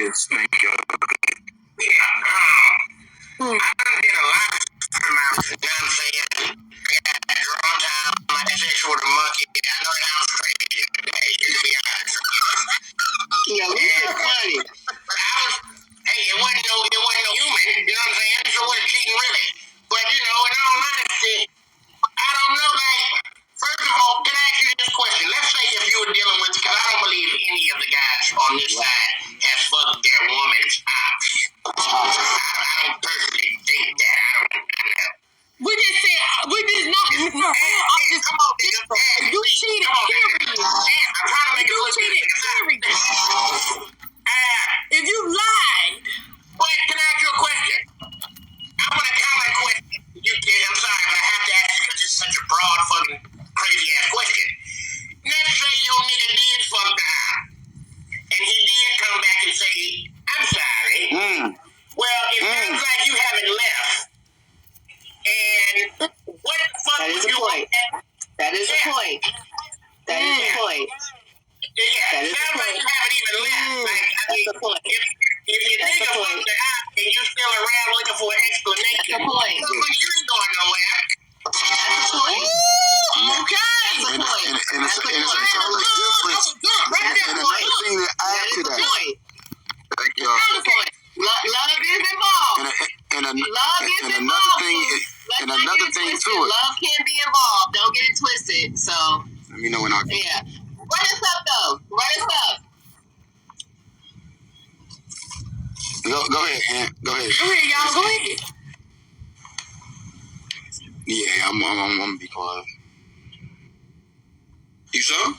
Yes, thank you. I done did a lot of amounts, you know what I'm saying? I got drawn down, my sex with a monkey. I know that I'm crazy today, to be honest. Yo, you're funny. But I was, hey, it wasn't no human, you know what I'm saying? So what cheating really? But, you know, in all honesty, I don't know, like, first of all, can I ask you this question? Let's say if you were dealing with, because I don't believe any of the guys on this side have fucked their woman's ops. I don't personally think that. I know. We just not. Come on, nigga. You cheated, period. I'm trying to make it look good. You cheated, period. If you lied. But can I ask you a question? I want a common question. I'm sorry, but I have to ask because it's such a broad, fucking, crazy ass question. Let's say your nigga did fuck the op, and he did come back and say, I'm sorry. Well, it sounds like you haven't left. And what the fuck would you want? That is the point. That is the point. Yeah, it sounds like you haven't even left. Like, I mean, that's the point. If your nigga fucked the op and you're still around looking for an explanation, that's the point. You ain't going nowhere. That's the point. Okay. That's the point. And it's totally different. And another thing to add to that. Thank y'all. Love is involved. And another thing to it. Love can be involved. Don't get it twisted. So let me know when I can. Yeah. Run us up though. Run us up. Go ahead, Aunt. Go ahead. Go ahead, y'all. Go ahead. Yeah, I'm gonna be quiet. You sure?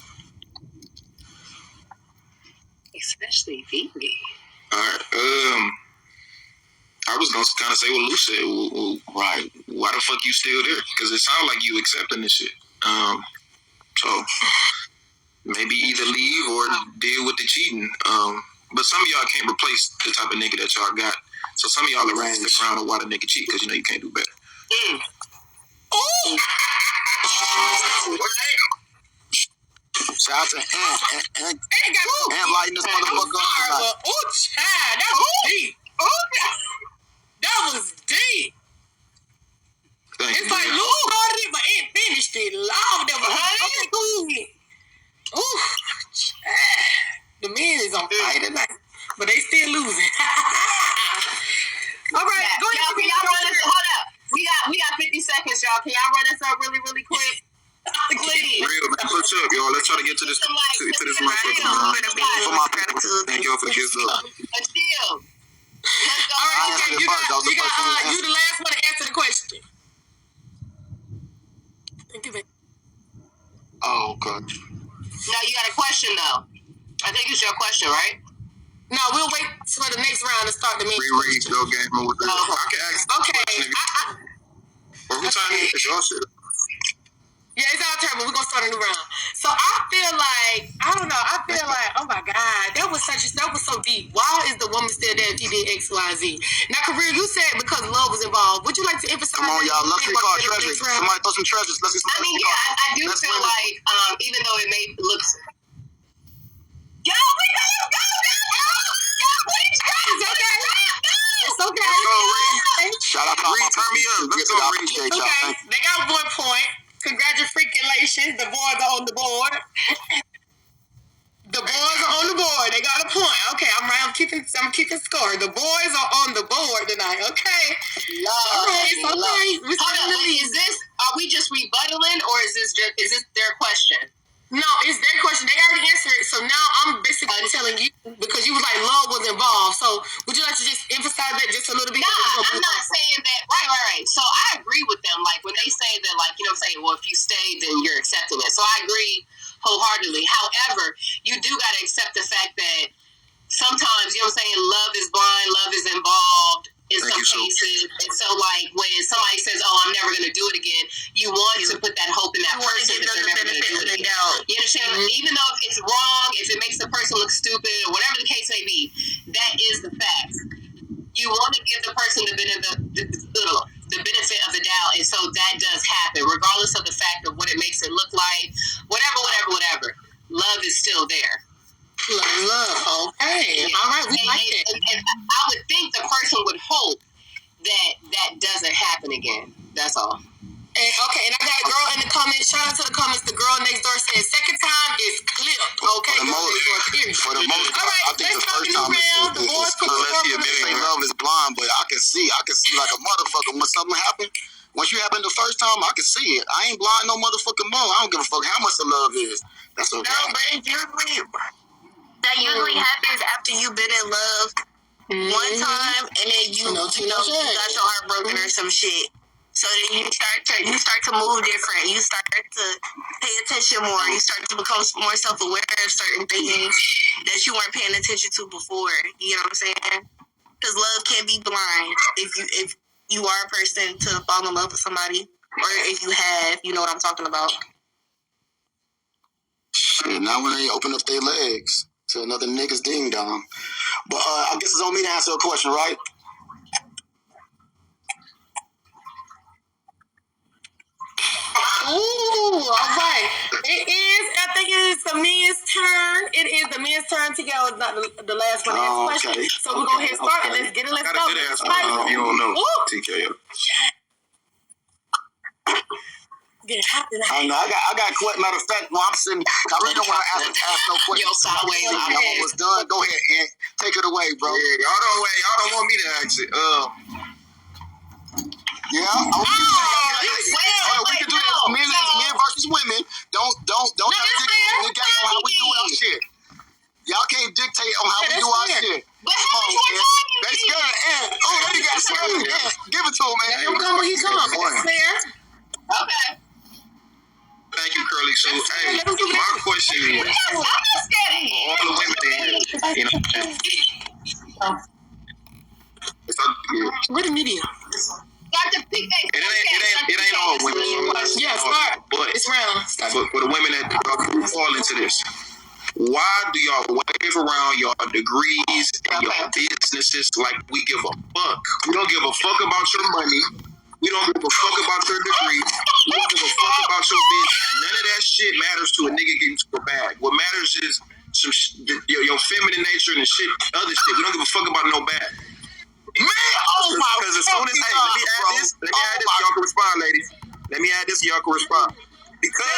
Especially Phoebe. Alright, I was gonna kind of say what Lou said. Well, right. Why the fuck you still there? Because it sounds like you accepting this shit. So maybe either leave or deal with the cheating. But some of y'all can't replace the type of nigga that y'all got. So some of y'all are around the ground of why the nigga cheat because you know you can't do better. Oh! Shout out to Ant lighting this motherfucker up. Oh, child, that was deep. That was deep. It's like Lou started it, but it finished it. Lord, that was okay. Ooh, the men is on fire tonight, but they still losing. All right, go ahead. Can y'all run us? Hold up. We got 50 seconds, y'all. Can y'all run us up really, really quick? Please. Real, man. Push up, y'all. Let's try to get to this motherfucker. For my parents. Thank y'all for the kids. Chill. All right, you the last one to answer the question. Thank you, baby. Oh, God. No, you got a question, though. I think it's your question, right? No, we'll wait for the next round to start the main question. Read, go game with this. I can ask Okay. What time is y'all shit? Yeah, it's our turn, but we're going to start a new round. So I feel like, oh my God, that was so deep. Why is the woman still there if he did X, Y, Z? Now, Career, you said because love was involved. Would you like to emphasize? Come on, y'all. Luxury car treasure. Somebody throw some treasures. Let's get some I do feel like, even though it may look... Yo, we gotta go! It's okay. It's okay. Let's go, Reed. Shout out to Reed. Turn me up. Let's go, Reed. Okay, they got 1 point. Congratulations, the boys are on the board. The boys are on the board. They got a point. Okay, I'm keeping score. The boys are on the board tonight. Okay. All right. Are we just rebuttaling, or is this their question? No, it's their question. They already answered it. So now I'm basically telling you because you was like love was involved. So would you like to just emphasize that just a little bit? Nah, I'm not saying that. Right. So I agree with them. Like when they say that, like, you know what I'm saying? Well, if you stay, then you're accepting it. So I agree wholeheartedly. However, you do got to accept the fact that sometimes, you know what I'm saying, love is blind, love is involved in some cases. And so, like, when somebody says, oh, I'm never going to do it again, you want to put that hope in that person that they're never going to do it again. You understand? Mm-hmm. Even though if it's wrong, if it makes the person look stupid, or whatever the case may be, that is the fact. You want to give the person the benefit of the doubt, and so that does happen, regardless of the fact of what it makes it look like, whatever. Love is still there. Love. Okay. All right. We like that. And I would think the person would hope that doesn't happen again. That's all. And, okay, and I got a girl in the comments. Shout out to the comments. The girl next door said second time is clipped. Okay, for the most part, right, I think the first time is correct. They love is blind, but I can see like a motherfucker when something happens. Once you happen the first time, I can see it. I ain't blind no motherfucking more. I don't give a fuck how much the love is. That's okay. No, but it usually happens after you've been in love one time, and then you got your heart broken or some shit. So then you start to move different. You start to pay attention more. You start to become more self-aware of certain things that you weren't paying attention to before. You know what I'm saying? Because love can't be blind. If you are a person to fall in love with somebody, or if you have, you know what I'm talking about. Shit, now when they open up their legs to another nigga's ding dong. But I guess it's on me to answer a question, right? Ooh, all right. I think it is the men's turn. It is the men's turn. TKO is not the last one to ask question. Okay. So we're going to hit start and let's get it. Let's go. I got a good answer. You don't know. TKO. I know. I got quite. Matter of fact, while I'm sitting, I really don't want to ask no questions. I was done. Go ahead, Ant. Take it away, bro. Yeah, y'all don't want me to ask it. Yeah. We can do this. Men versus women. Don't try to dictate on how we do our shit. Y'all can't dictate on how we do our shit. But how much more time you They scared of Ant. Oh, they got scared of Ant. Give it to him, man. He'll come when he comes. That's fair. Okay. Thank you, Curly. So, hey, my question is, I'm not scared of him. all the women in here, you know, What a media. Got to pick that. It ain't all women. Yeah, start. But it's round. for the women that fall into this, why do y'all wave around y'all degrees and your businesses like we give a fuck? We don't give a fuck about your money. We don't give a fuck about your degree. We don't give a fuck about your business. None of that shit matters to a nigga getting to a bag. What matters is your feminine nature and the shit, other shit. We don't give a fuck about no bag. Man, oh my God. Because as soon as, let me add this, y'all can respond, ladies. Let me add this, y'all can respond. Because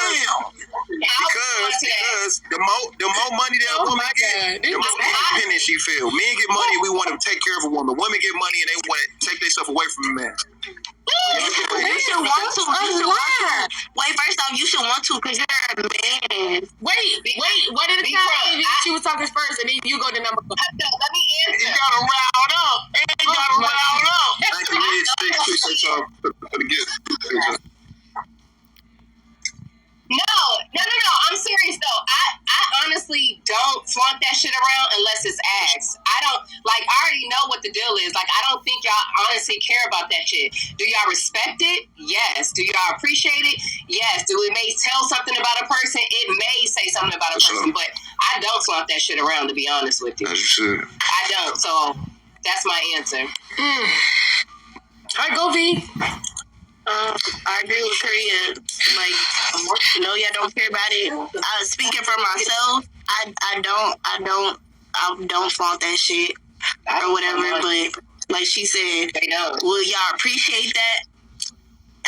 the more money that a woman get, the more independent she feel. Men get money, we want to take care of a woman. Women get money and they want to take themselves away from a man. You should want to. Wait, first off, you should want to because you're a man. Wait. What did it say? She was talking first, and then you go to number 4. Let me answer. You gotta round up. Thank you, Mitch. Appreciate y'all for the gift. No. I'm serious though. I honestly don't flaunt that shit around unless it's asked. I already know what the deal is. Like, I don't think y'all honestly care about that shit. Do y'all respect it? Yes. Do y'all appreciate it? Yes. Do it may tell something about a person? It may say something about a person, but I don't flaunt that shit around, to be honest with you. As you should. I don't. So that's my answer. All right, go V. I agree with Korea. Like, no, y'all don't care about it. Speaking for myself, I don't flaunt that shit or whatever. But like she said, will y'all appreciate that?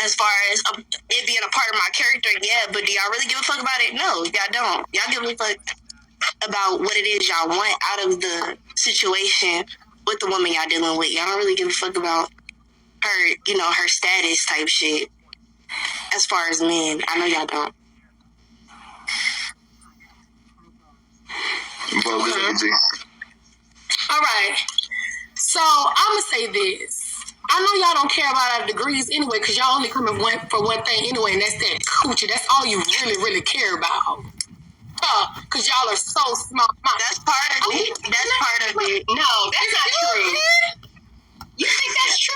As far as it being a part of my character, yeah. But do y'all really give a fuck about it? No, y'all don't. Y'all give a fuck about what it is y'all want out of the situation with the woman y'all dealing with. Y'all don't really give a fuck about her, her status type shit. As far as men, I know y'all don't. All right. So I'm gonna say this. I know y'all don't care about our degrees anyway, because y'all only coming for one thing anyway, and that's that coochie. That's all you really, really care about. Because y'all are so smart. That's part of it. That's part of it. No, that's not true. You think that's true?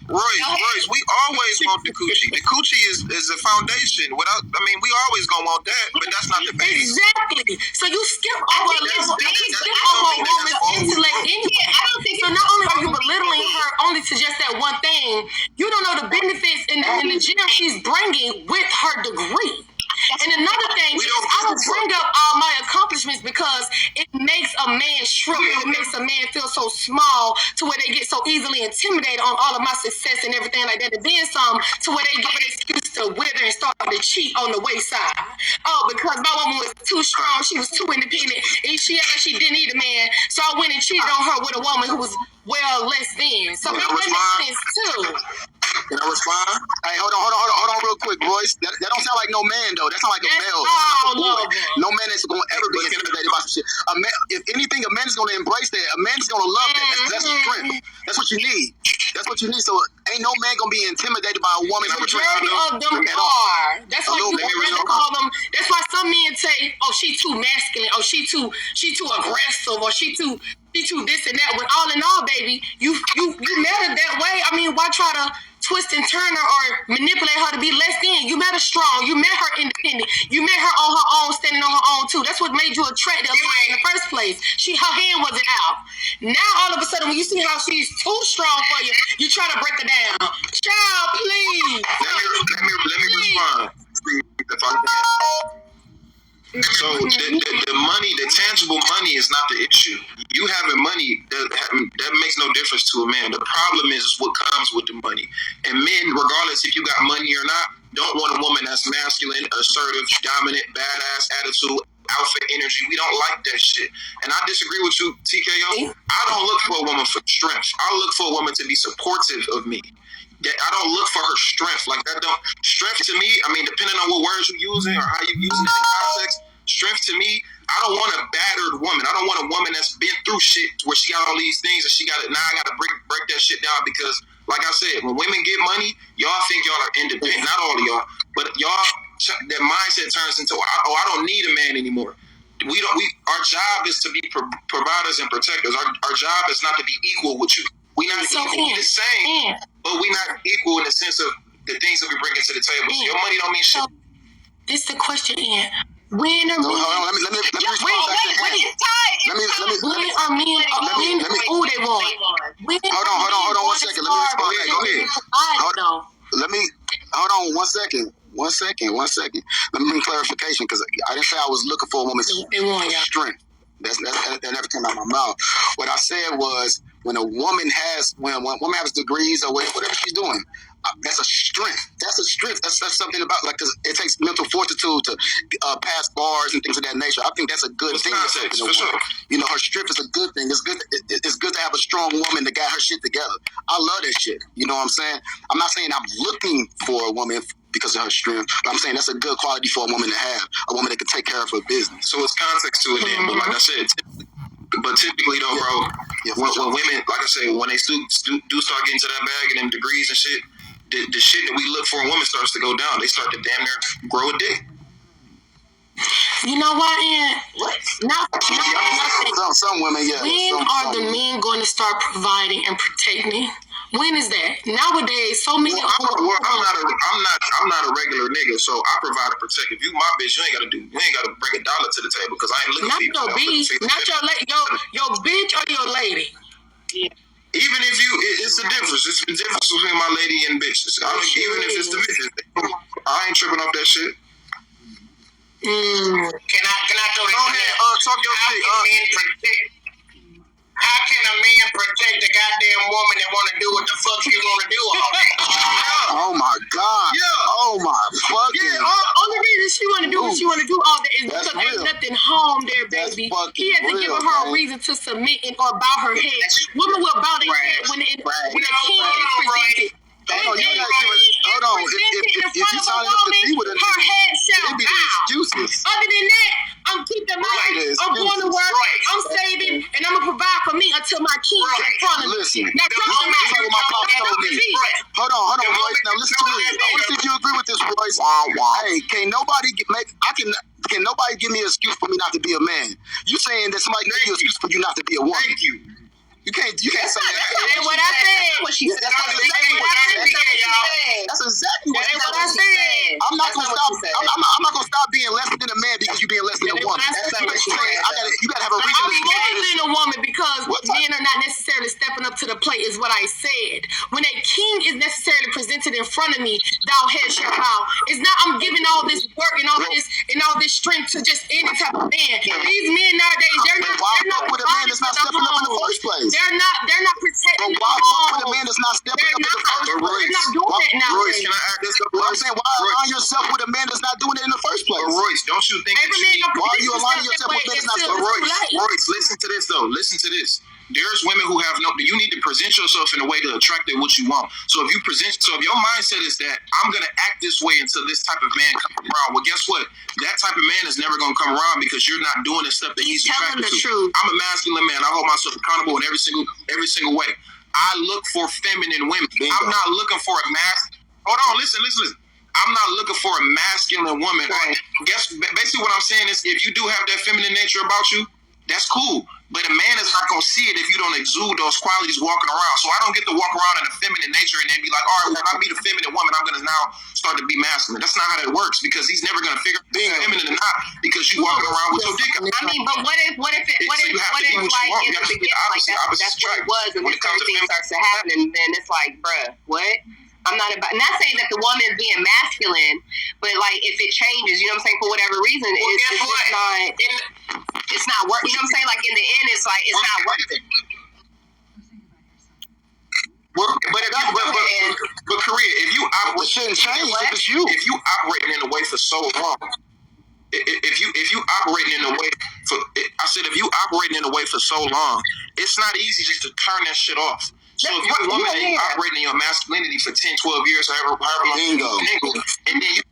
Royce, we always want the coochie. The coochie is a foundation. We always gonna want that, but that's not the base. Exactly. So you skip over a woman's intellect anyway. I don't think so. Not only are you belittling her only to just that one thing, you don't know the benefits in the gym she's bringing with her degree. And another thing is, I don't bring up all my accomplishments because it makes a man shrivel. It makes a man feel so small to where they get so easily intimidated on all of my success and everything like that. And then some to where they give an excuse to wither and start to cheat on the wayside. Oh, because my woman was too strong. She was too independent. And she acted like she didn't need a man. So I went and cheated on her with a woman who was well less than. So that makes sense too. Can I respond? Hey, hold on real quick, Royce. That don't sound like no man, though. That sound like a male. No man is going to ever be intimidated by some shit. A man, if anything, a man is going to embrace that. A man is going to love that. That's the strength. That's what you need. That's what you need. So ain't no man going to be intimidated by a woman. The majority of them are. That's why you really call them. That's why some men say, "Oh, she too masculine. Oh, she too aggressive. Or she too this and that." When all in all, baby, you met her that way. I mean, why try to twist and turn her or manipulate her to be less than? You met her strong. You met her independent. You met her on her own, standing on her own too. That's what made you attractive in the first place. Her hand wasn't out. Now all of a sudden, when you see how she's too strong for you, you try to break her down. Child, please. Let me respond. If I can. So the money, the tangible money is not the issue. You having money, that makes no difference to a man. The problem is what comes with the money. And men, regardless if you got money or not, don't want a woman that's masculine, assertive, dominant, badass attitude, alpha energy. We don't like that shit. And I disagree with you, TKO. I don't look for a woman for strength. I look for a woman to be supportive of me. I don't look for her strength. Like that don't strength to me, I mean, depending on what words you're using or how you're using it in context, strength to me, I don't want a battered woman. I don't want a woman that's been through shit where she got all these things and she got it. Now I gotta break that shit down because, like I said, when women get money, y'all think y'all are independent. Not all of y'all, but y'all, that mindset turns into, I don't need a man anymore. Our job is to be providers and protectors. Our job is not to be equal with you. We're not equal. We're the same, but we're not equal in the sense of the things that we bring to the table. So your money don't mean shit. This is the question, Ian. When are men? Let me respond. When are men? Who they want? Hold on 1 second. Let me respond. Go ahead. Hold on 1 second. 1 second. Let me bring clarification because I didn't say I was looking for a woman's strength. That never came out of my mouth. What I said was when a woman has degrees or whatever she's doing, that's a strength. That's a strength. That's something about because it takes mental fortitude to pass bars and things of that nature. I think that's a good thing. For sure. You know, her strength is a good thing. It's good. It's good to have a strong woman that got her shit together. I love that shit. You know what I'm saying? I'm not saying I'm looking for a woman because of her strength, but I'm saying that's a good quality for a woman to have. A woman that can take care of her business. So it's context to it then. But like I said, typically though, bro, when women, like I said, when they do start getting to that bag and them degrees and shit, the shit that we look for in women starts to go down. They start to damn near grow a dick. You know why, Ian? Some women, yeah. When are the men going to start providing and protecting? When is that? Nowadays, so many. I'm not a regular nigga, so I provide and protect. If you my bitch, you ain't gotta bring $1 to the table because I ain't looking for you. Not your bitch, not your bitch or your lady. Yeah. Even if it's the difference. It's the difference between my lady and bitches. Even if it's the bitches, I ain't tripping off that shit. Can I throw this? Go ahead, talk your shit. How can a man protect a goddamn woman that want to do what the fuck she want to do all day? Oh my God. Yeah. Oh my fucking. Yeah. Only reason she want to do what she want to do all day is because there's nothing home there, baby. He had to give her a reason to submit or bow her head. Women will bow their head when a king is presented. Hold on. If you sign up to be with her head shall bow. Excuses. Other than that, I'm keeping my life. I'm going to work. I'm saving, and I'm gonna provide for me until my king is in front of me. Listen. Now, hold on, Royce. Now listen to me. I want to see if you agree with this, Royce. Hey, can nobody give me an excuse for me not to be a man? You saying that somebody can give you an excuse for you not to be a woman? Thank you. You can't say that. That's what I said. What she said. That's exactly what I said. That's exactly what I said. I'm not gonna stop. I'm not gonna stop being less than a man because you being less than a woman. You gotta have a reason. I'm more than a woman because men are not necessarily stepping up to the plate. Is what I said. When a king is necessarily presented in front of me, thou head shall bow. It's not. I'm giving all this work and all this strength to just any type of man. These men nowadays, they're not with a man that's not stepping up in the first place. They're not protecting the home. Why with a man that's not stepping up in the first place? They're not doing that now. Royce, can I add this up? I'm saying, why align yourself with a man that's not doing it in the first place? Royce, don't you think why are you aligning yourself with a man that's not stepping up? Royce, listen to this though. Listen to this. There's women who have you need to present yourself in a way to attract what you want. So if your mindset is that I'm gonna act this way until this type of man comes around, well, guess what? That type of man is never gonna come around because you're not doing the stuff that he's attracted to. Truth. I'm a masculine man. I hold myself accountable in every single way. I look for feminine women. Bingo. I'm not looking for a Hold on, listen. I'm not looking for a masculine woman. Right. Basically what I'm saying is if you do have that feminine nature about you, that's cool. But a man is not going to see it if you don't exude those qualities walking around. So I don't get to walk around in a feminine nature and then be like, all right, when I meet a feminine woman, I'm going to now start to be masculine. That's not how that works because he's never going to figure out being feminine or not because you walking around with your dick out. I mean, but what if like in the beginning, like that's what it was, and then everything starts to happen, and then it's like, bruh, what? I'm not saying that the woman is being masculine, but like if it changes, you know what I'm saying, for whatever reason, it's not working. You know what I'm saying? Like in the end, it's like it's not worth it. But Korea, if you operate, shouldn't change if it's you. If you operating in a way for so long, if you operating in a way if you operating in a way for so long, it's not easy just to turn that shit off. So if you're a woman and you're operating in your masculinity for 10, 12 years, however long you and then you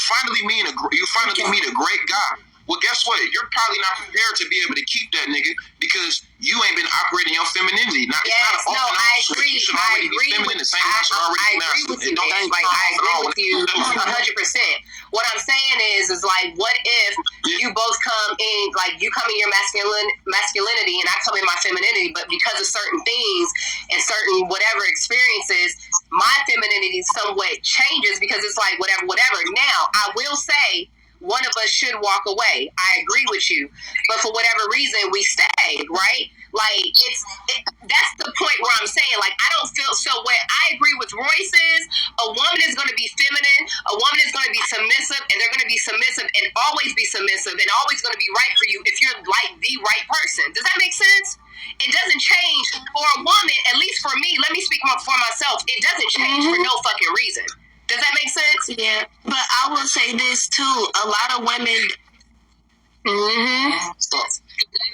finally meet a great guy. Well, guess what? You're probably not prepared to be able to keep that nigga because you ain't been operating your femininity. I agree. You should already be feminine. The same way you should already be masculine. I agree with you 100%. What I'm saying is like, what if you both come in, like you come in your masculinity and I come in my femininity, but because of certain things and certain whatever experiences, my femininity somewhat changes because it's like whatever. Now, I will say, one of us should walk away. I agree with you. But for whatever reason, we stayed, right? Like, that's the point where I'm saying, like, I don't feel so what I agree with Royce's. A woman is going to be feminine. A woman is going to be submissive, and they're going to be submissive and always be submissive and always going to be right for you if you're like the right person. Does that make sense? It doesn't change for a woman, at least for me. Let me speak for myself. It doesn't change for no fucking reason. Does that make sense? Yeah, but I will say this too. A lot of women.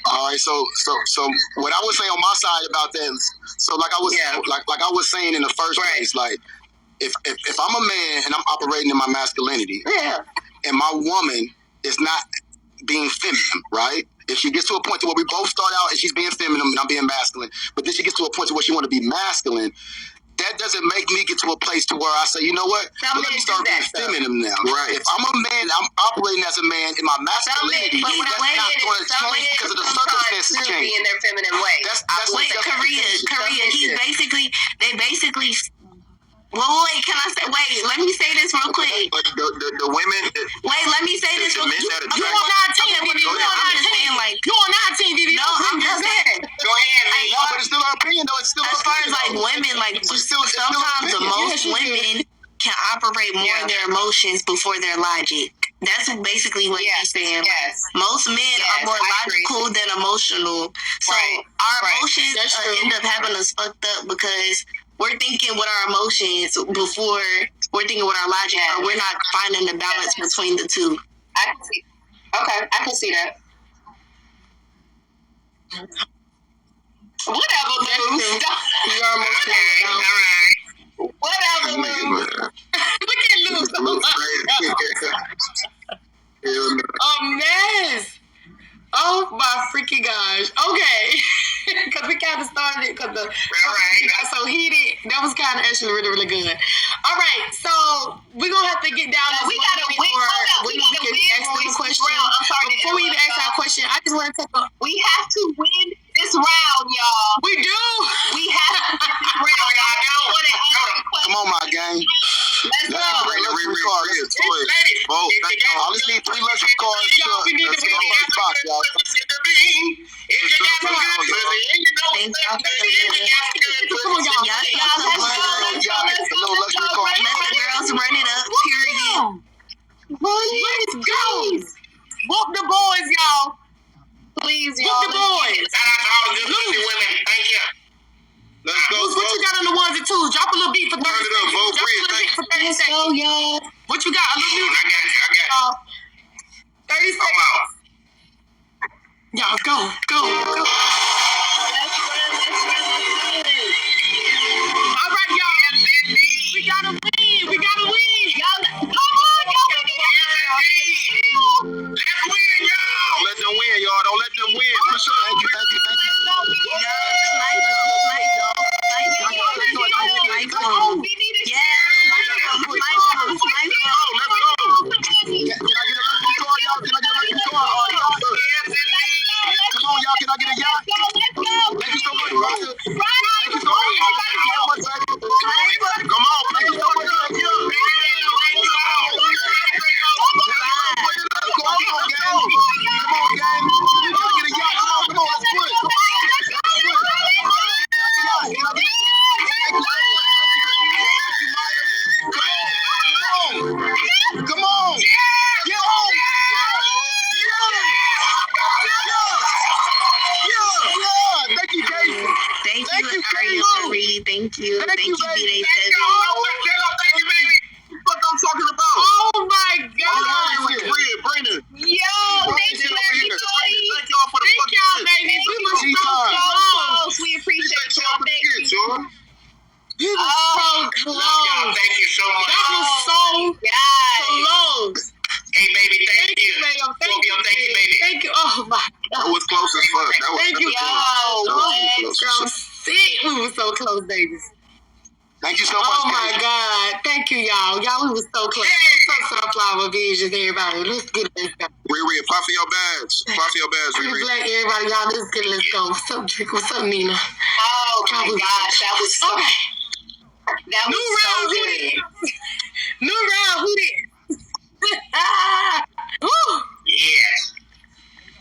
All right, so what I would say on my side about that, so like I was saying in the first place, like if I'm a man and I'm operating in my masculinity, and my woman is not being feminine, right? If she gets to a point to where we both start out and she's being feminine and I'm being masculine, but then she gets to a point to where she want to be masculine, that doesn't make me get to a place to where I say, you know what? Let me start being feminine now. Right. If I'm a man, I'm operating as a man in my masculinity. That's not going to change because of the circumstances change. In their feminine way. That's Korea. They basically. Wait, can I say? Wait, let me say this real quick. The women. Wait, let me say this real quick. You on our team, Vivi. No, I'm just saying. Go ahead, no, but it's still our opinion, though. It's still as far as like women, like sometimes most women can operate more of their emotions before their logic. That's basically what he's saying. Yes. Most men are more logical than emotional. So our emotions end up having us fucked up because we're thinking with our emotions before we're thinking with our logic, or we're not finding the balance between the two. I can see. Okay, I can see that. Whatever, Lou. Whatever, Lou. Look at Lou. A mess. Oh my freaking gosh. Okay. Because we kind of started it because the got so heated. That was kind of actually really, really good. All right. So we're going to have to get down to we got to win. We can ask them a question. I'm sorry. Before we even ask our question, I just want to take we have to win this this round, y'all. We do. We have this round. Y'all don't want to ask a question. Come on, my gang. Let's go. Luxury cards. Let's do it. Vote. Thank you. I just need 3 luxury cards. We need to Let's go first box, y'all. If you got some good pussy, and you know Thank that y'all. if you got some good pussy, Come on, y'all. Y'all, let's go. Let's go. Luxury card. Let the girls run it up. Period. let's go. Whoop the boys, y'all. Please, Whoop y'all. the boys. Shout out to all the good pussy women. Thank you. Let's go. What you got on the ones and twos? Drop a little beat for 30 Turn it up, seconds. vote Drop a free. little hit for 30 Let's seconds. go, y'all. What you got? A little music. I got you. 30 seconds. Y'all, go. All right, y'all. We gotta win. Y'all, come on, y'all. Let's win, y'all. Don't let them win, y'all. Don't let them win. For sure. Thank you. Come on, y'all. Can I get a yacht? Thank you so much, brother. Thank you so much, baby. Come on. Thank you so much. Thank you. Come on, gang. Come on, gang. Can I get a yacht? Come on. Let's put it. Come on. Can I get it? Thank you so much. Come on. Yeah. Thank you, Jason. Thank Thank you, you, Aria Kayla. Marie. Thank you. Thank Thank you, you, baby. B-Day Thank 7. you, baby. What I'm talking about? Oh my God. Brandon. Yo, thank you, everybody. Thank y'all for the Thank fucking y'all, shit. baby. We were so Anytime. close. We Appreciate appreciate y'all y'all. for the Thank kids, you. y'all. We were so close. Thank you so much. That was so close. Hey, baby, thank you. Ma'am. Thank you, baby. Thank you. Oh my That God. was close as fuck. Thank you, That y'all. was Girl, sick. We were so close, babies. Thank you so much. Oh my God. Thank you, y'all. Y'all, we were so close. So sunflower visions, everybody. Let's get it. Let's go. Riri, apply for your badge. Riri. Black everybody, y'all. Let's get it. Let's go. What's up, Drake? What's up, Nina? Oh my gosh, that was so. Okay. That was New so round. Who good. did? New round. Who did? Woo. Yes.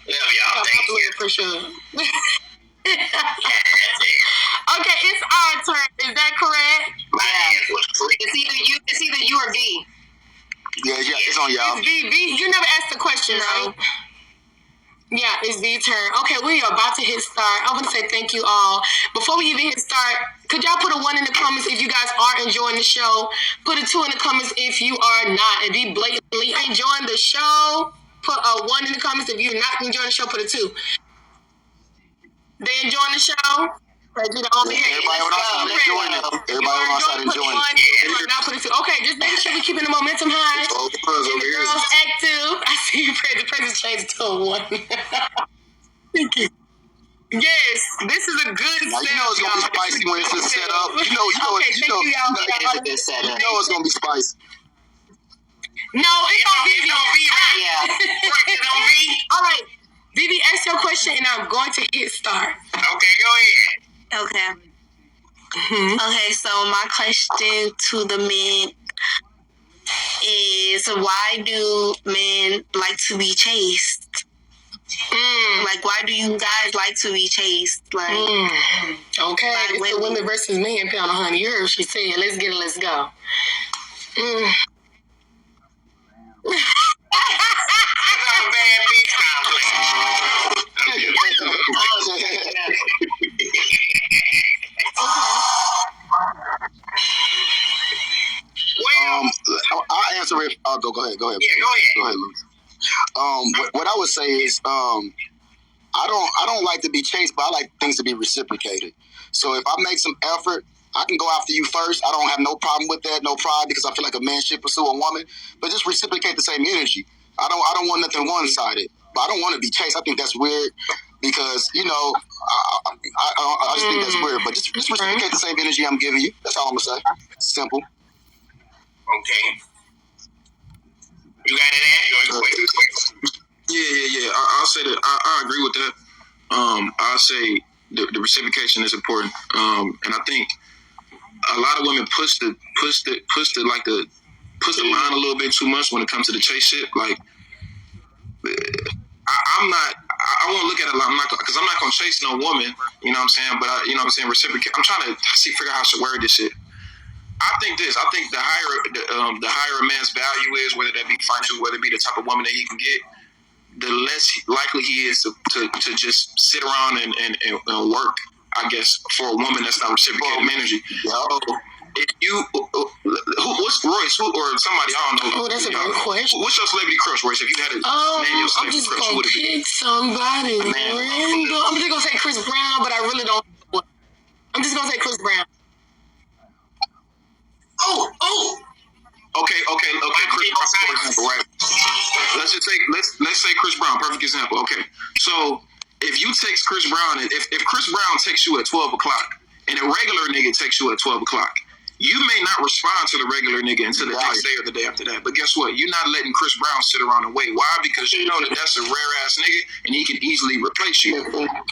Love y'all. Thank you. For sure. Okay, it's our turn. Is that correct? My ass was free. It's either you or V. Yeah, it's on y'all. It's V. You never asked the question, right? Yeah, it's V turn. Okay, we are about to hit start. I want to say thank you all. Before we even hit start, could y'all put a 1 in the comments if you guys are enjoying the show? Put a 2 in the comments if you are not. If you blatantly enjoying the show, put a 1 in the comments. If you're not enjoying the show, put a 2. They enjoying the show? Everybody on our side enjoying it. Everybody on our side enjoying it. Not put it to. Okay, just make sure we keeping the momentum high. All the girls And over the here. girls active. I see you, the presence changed to a 1. Thank you. Yes, this is a good Now, you know it's gonna be spicy when it's just set up. You know, Okay, thank you, y'all. it's a good setup. You know it's gonna be spicy. No, it's on V. Yeah. It's on V. All right, Vivi, ask your question, and I'm going to hit start. Okay, go ahead. Okay. Okay, so my question to the men is, why do men like to be chased? Like, why do you guys like to be chased? Like, Okay, it's the women versus men, Pound of Honey. You heard what she said. Let's get it. Let's go. I'm a bad bitch I'll answer it. Go ahead. Yeah, go ahead, Luke. What I would say is, I don't like to be chased, but I like things to be reciprocated. So if I make some effort, I can go after you first. I don't have no problem with that, no pride, because I feel like a man should pursue a woman, but just reciprocate the same energy. I don't want nothing one-sided, but I don't want to be chased. I think that's weird because, you know, I just think that's weird, but just reciprocate the same energy I'm giving you. That's all I'm going to say. Simple. Okay. You got it, Ed? Yeah. I'll say that. I agree with that. I'll say the reciprocation is important. And I think a lot of women push the line a little bit too much when it comes to the chase shit. Like, I'm not. I won't look at it like because I'm not gonna chase no woman. You know what I'm saying? But you know what I'm saying. Reciprocate. I'm trying to figure out how to word this shit. I think the higher a man's value is, whether that be financial, whether it be the type of woman that he can get, the less likely he is to just sit around and work, I guess, for a woman that's not reciprocating energy. So if you, what's Royce, or somebody, I don't know. Oh, that's a great question. What's your celebrity crush, Royce? If you had to name your celebrity crush, who would it be? I'm just gonna pick somebody random. I'm just gonna say Chris Brown, but I really don't. I'm just gonna say Chris Brown. Okay. Chris Brown, for example, right? Let's say Chris Brown, perfect example. Okay, so if you text Chris Brown, if Chris Brown texts you at 12 o'clock and a regular nigga texts you at 12 o'clock, you may not respond to the regular nigga until the next day or the day after that. But guess what? You're not letting Chris Brown sit around and wait. Why? Because you know that's a rare ass nigga and he can easily replace you.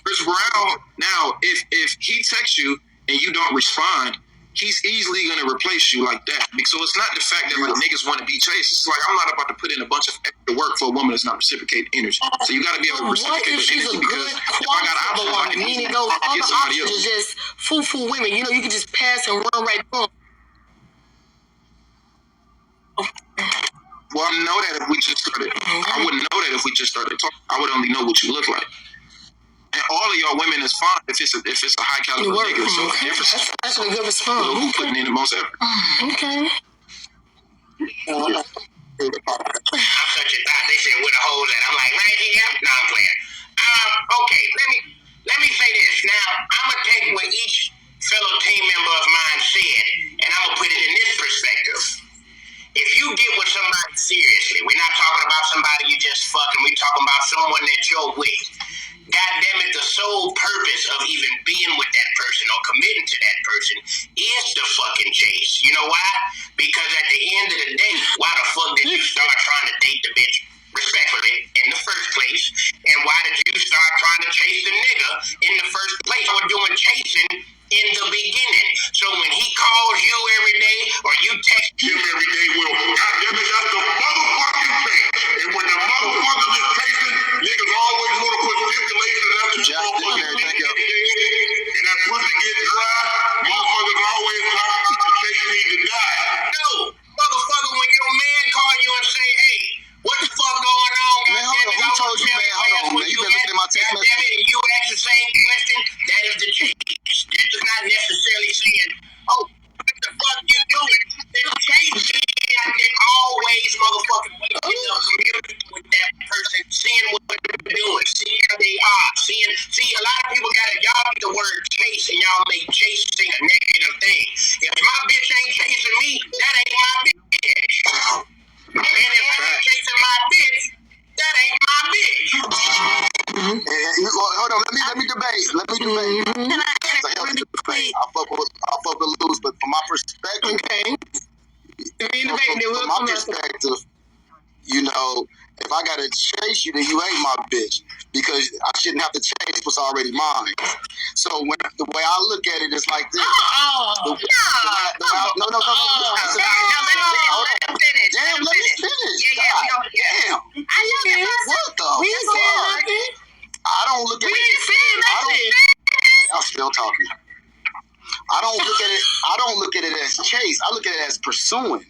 Chris Brown, now, if he texts you and you don't respond, he's easily going to replace you like that. So it's not the fact that like niggas want to be chased. It's like I'm not about to put in a bunch of extra work for a woman that's not reciprocating energy. So you got to be able to reciprocate the energy, because if I got options, I can easily get somebody else. It's just foo women. You know, you can just pass and run right through. Well, I know that if we just started, I wouldn't know that if we just started talking. I would only know what you look like. And all of y'all women is fine if it's a high caliber nigga. So that's actually a good response. Who's putting in the most effort? Okay. I'm such a thought. They said where the holes at. I'm like, right here. No, I'm playing. Okay, let me say this. Now I'm gonna take what each fellow team member of mine said, and I'm gonna put it in this perspective. If you get with somebody seriously, we're not talking about somebody you just fucking. We're talking about someone that you're with. God damn it, the sole purpose of even being with that person or committing to that person is the fucking chase. You know why? Because at the end of the day, why the fuck did you start trying to date the bitch respectfully in the first place? And why did you start trying to chase the nigga in the first place? Or doing chasing in the beginning. So when he calls you every day or you text him every day, well, goddamn it, that's the motherfucking chase. And when the motherfuckers is chasing, niggas always want to put stipulations after the motherfuckers. And that pussy gets dry, motherfuckers always talk about the chase need to die. No, motherfucker, when your man call you and say, hey, what the fuck going on? Man, hold on, who told you, man? Hold on, man. You been looking at my text message. And you ask the same question, that is the chase. It's not necessarily saying, oh, what the fuck you doing? The chase is always motherfucking waking up, communicating with that person, seeing what they're doing, seeing how they are, see, a lot of people y'all get the word chase and y'all make chasing a negative thing. If my bitch ain't chasing me, that ain't my bitch. And if I'm chasing my bitch, that ain't my bitch. Hold on, let me debate. Can I really quick? I'll fuck with Luz, but from my perspective, from my perspective, you know, if I gotta chase you, then you ain't my bitch, because I shouldn't have to chase what's already mine. So the way I look at it is like this. No. Damn, let me finish. Damn. What the fuck? I don't look at it. I'm still talking. I don't look at it as chase. I look at it as pursuing.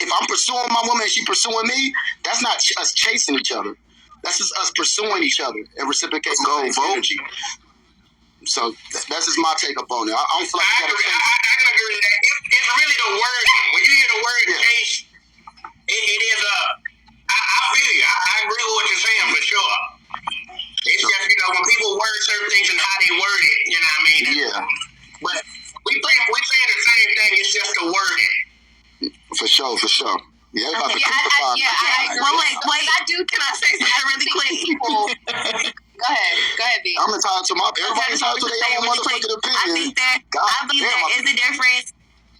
If I'm pursuing my woman and she pursuing me, that's not us chasing each other. That's just us pursuing each other and reciprocating energy. So that's just my take up on it. I don't feel like you gotta chase. I can agree with that. It's really the word. When you hear the word chase, it is I feel you. I agree with what you're saying for sure. It's just, you know, when people word certain things and how they word it, you know what I mean? Yeah. But we saying the same thing, it's just the wording. For sure. Yeah, I agree. Wait. Can I say something really quick? Go ahead, B. I'm entitled to everybody's entitled to their own motherfucking opinion. I think that there is a difference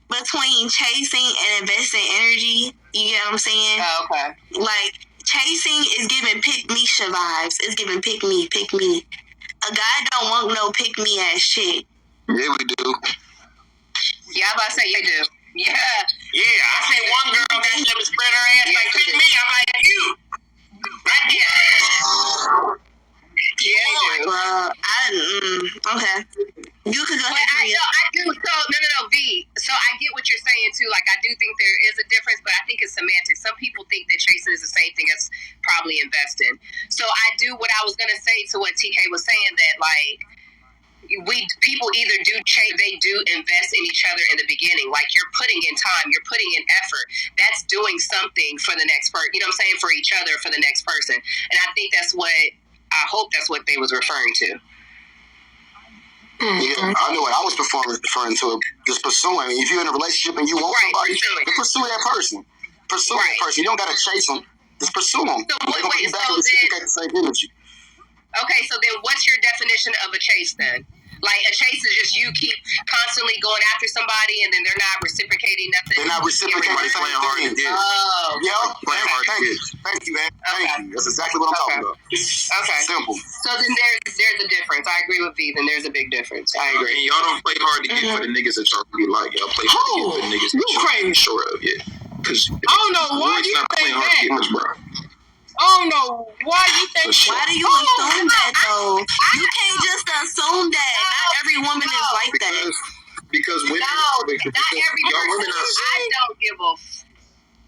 between chasing and investing energy. You get what I'm saying? Oh, okay. Like, chasing is giving pick me vibes. It's giving pick me. a guy don't want no pick me ass shit. Yeah, we do. Yeah, I'm about to say you do. Yeah. I say one girl got them to spread her ass like pick me. I'm like you. Right there. Yeah, you do. Okay. You could go ahead. I do. So no, V. So I get what you're saying too. Like I do think there is a difference, but I think it's semantics. Some people think that chasing is the same thing as probably investing. So I do what I was gonna say to what TK was saying, that like people either do chase, they do invest in each other in the beginning. Like you're putting in time, you're putting in effort. That's doing something for the next person. You know what I'm saying? For each other, for the next person. And I think that's what I hope that's what they was referring to. Yeah, I know what I was referring to. Just pursuing. If you're in a relationship and you want somebody, then pursue that person. Pursue that person. You don't gotta chase them. Just pursue them. So they're gonna be back and reciprocate the same energy. Okay, so then what's your definition of a chase then? Like a chase is just you keep constantly going after somebody and then they're not reciprocating nothing. They're not reciprocating. Playing hard to get. Oh. Yeah. Playing hard to get. Thank you, man. Thank you. That's exactly what I'm talking about. Okay. Simple. So then there's a difference. I agree with V. Then there's a big difference. I agree. And y'all don't play hard to get for the niggas that y'all really like. Y'all play hard to get for the niggas that y'all ain't sure of yet. Because I don't know why you think that. I don't know why you think. Why do you assume that though? You can't just assume that. Not every woman is like that. Because women, not every y'all women are. I don't give a.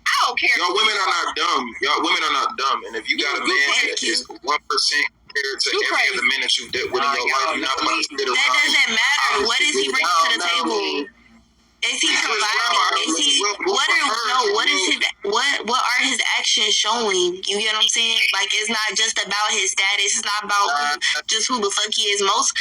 I don't care. Y'all women are not dumb. Y'all women are not dumb. And if you got a man that is 1% compared to every other man that you've dealt with in your life, you're not about to sit around. That doesn't matter. What is he bringing to the table? Is he providing? Is he what are his actions showing? You get what I'm saying? Like it's not just about his status. It's not about just who the fuck he is. Most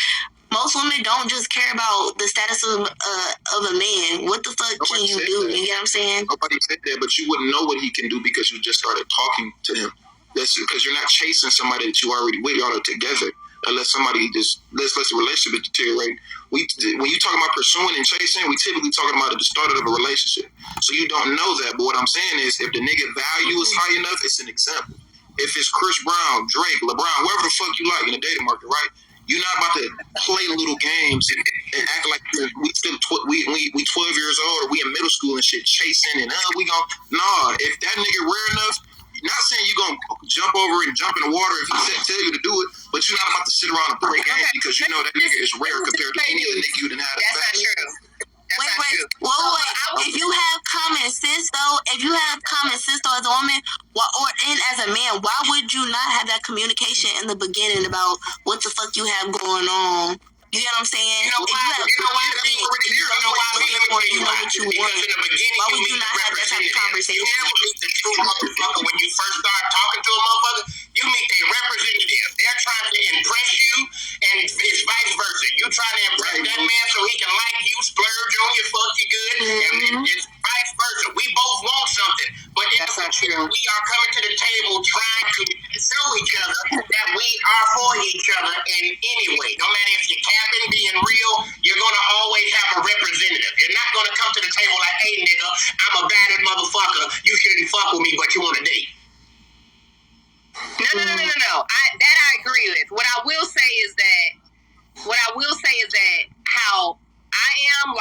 women don't just care about the status of a man. What the fuck can you do? You get what I'm saying? Nobody said that, but you wouldn't know what he can do because you just started talking to him. That's because you're not chasing somebody that you already with. Y'all are together. Unless somebody just lets the relationship deteriorate. When you talk about pursuing and chasing, we typically talking about at the start of a relationship. So you don't know that. But what I'm saying is, if the nigga value is high enough, it's an example. If it's Chris Brown, Drake, LeBron, whoever the fuck you like in the dating market, right? You're not about to play little games and act like we still 12 years old or we in middle school and shit chasing and we gon' nah. If that nigga rare enough. Not saying you're going to jump over and jump in the water if he tell you to do it, but you're not about to sit around and play games because you know that nigga is rare compared to any other nigga you done had. That's not true. Wait. If you have common sense though, as a woman or as a man, why would you not have that communication in the beginning about what the fuck you have going on? You get what I'm saying? You know why? You know what you want. Because in the beginning, why would you not have that type of conversation? You never meet the true motherfucker when you first start talking to a motherfucker. You meet their representative. They're trying to impress you, and it's vice versa. You trying to impress that man so he can like you, splurge on you, fuck you good, and it's vice versa. We both want something, but we are coming to the table trying to show each other that we are for each other in any way. No matter if you're capping, being real, you're gonna always have a representative. You're not gonna come to the table like, hey nigga, I'm a battered motherfucker. You shouldn't fuck with me, but you want to date. No. I agree with. What I will say is that how I am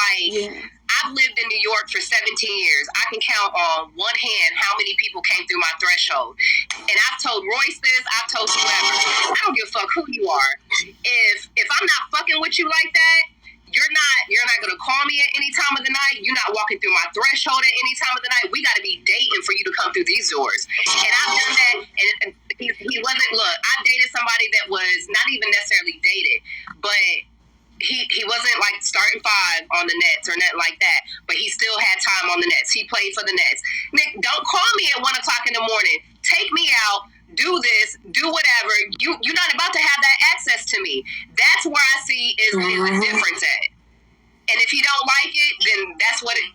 I've lived in New York for 17 years. I can count on one hand how many people came through my threshold. And I've told Royce this, I've told whoever. I don't give a fuck who you are. If I'm not fucking with you like that, you're not gonna call me at any time of the night. You're not walking through my threshold at any time of the night. We gotta be dating for you to come through these doors. And I've done that, and he wasn't. Look, I dated somebody that was not even necessarily dated, but he wasn't like starting five on the Nets or nothing like that. But he still had time on the Nets. He played for the Nets. Nick, don't call me at 1 o'clock in the morning. Take me out. Do this, do whatever. You're not about to have that access to me. That's where I see is the difference at. And if you don't like it, then that's what it.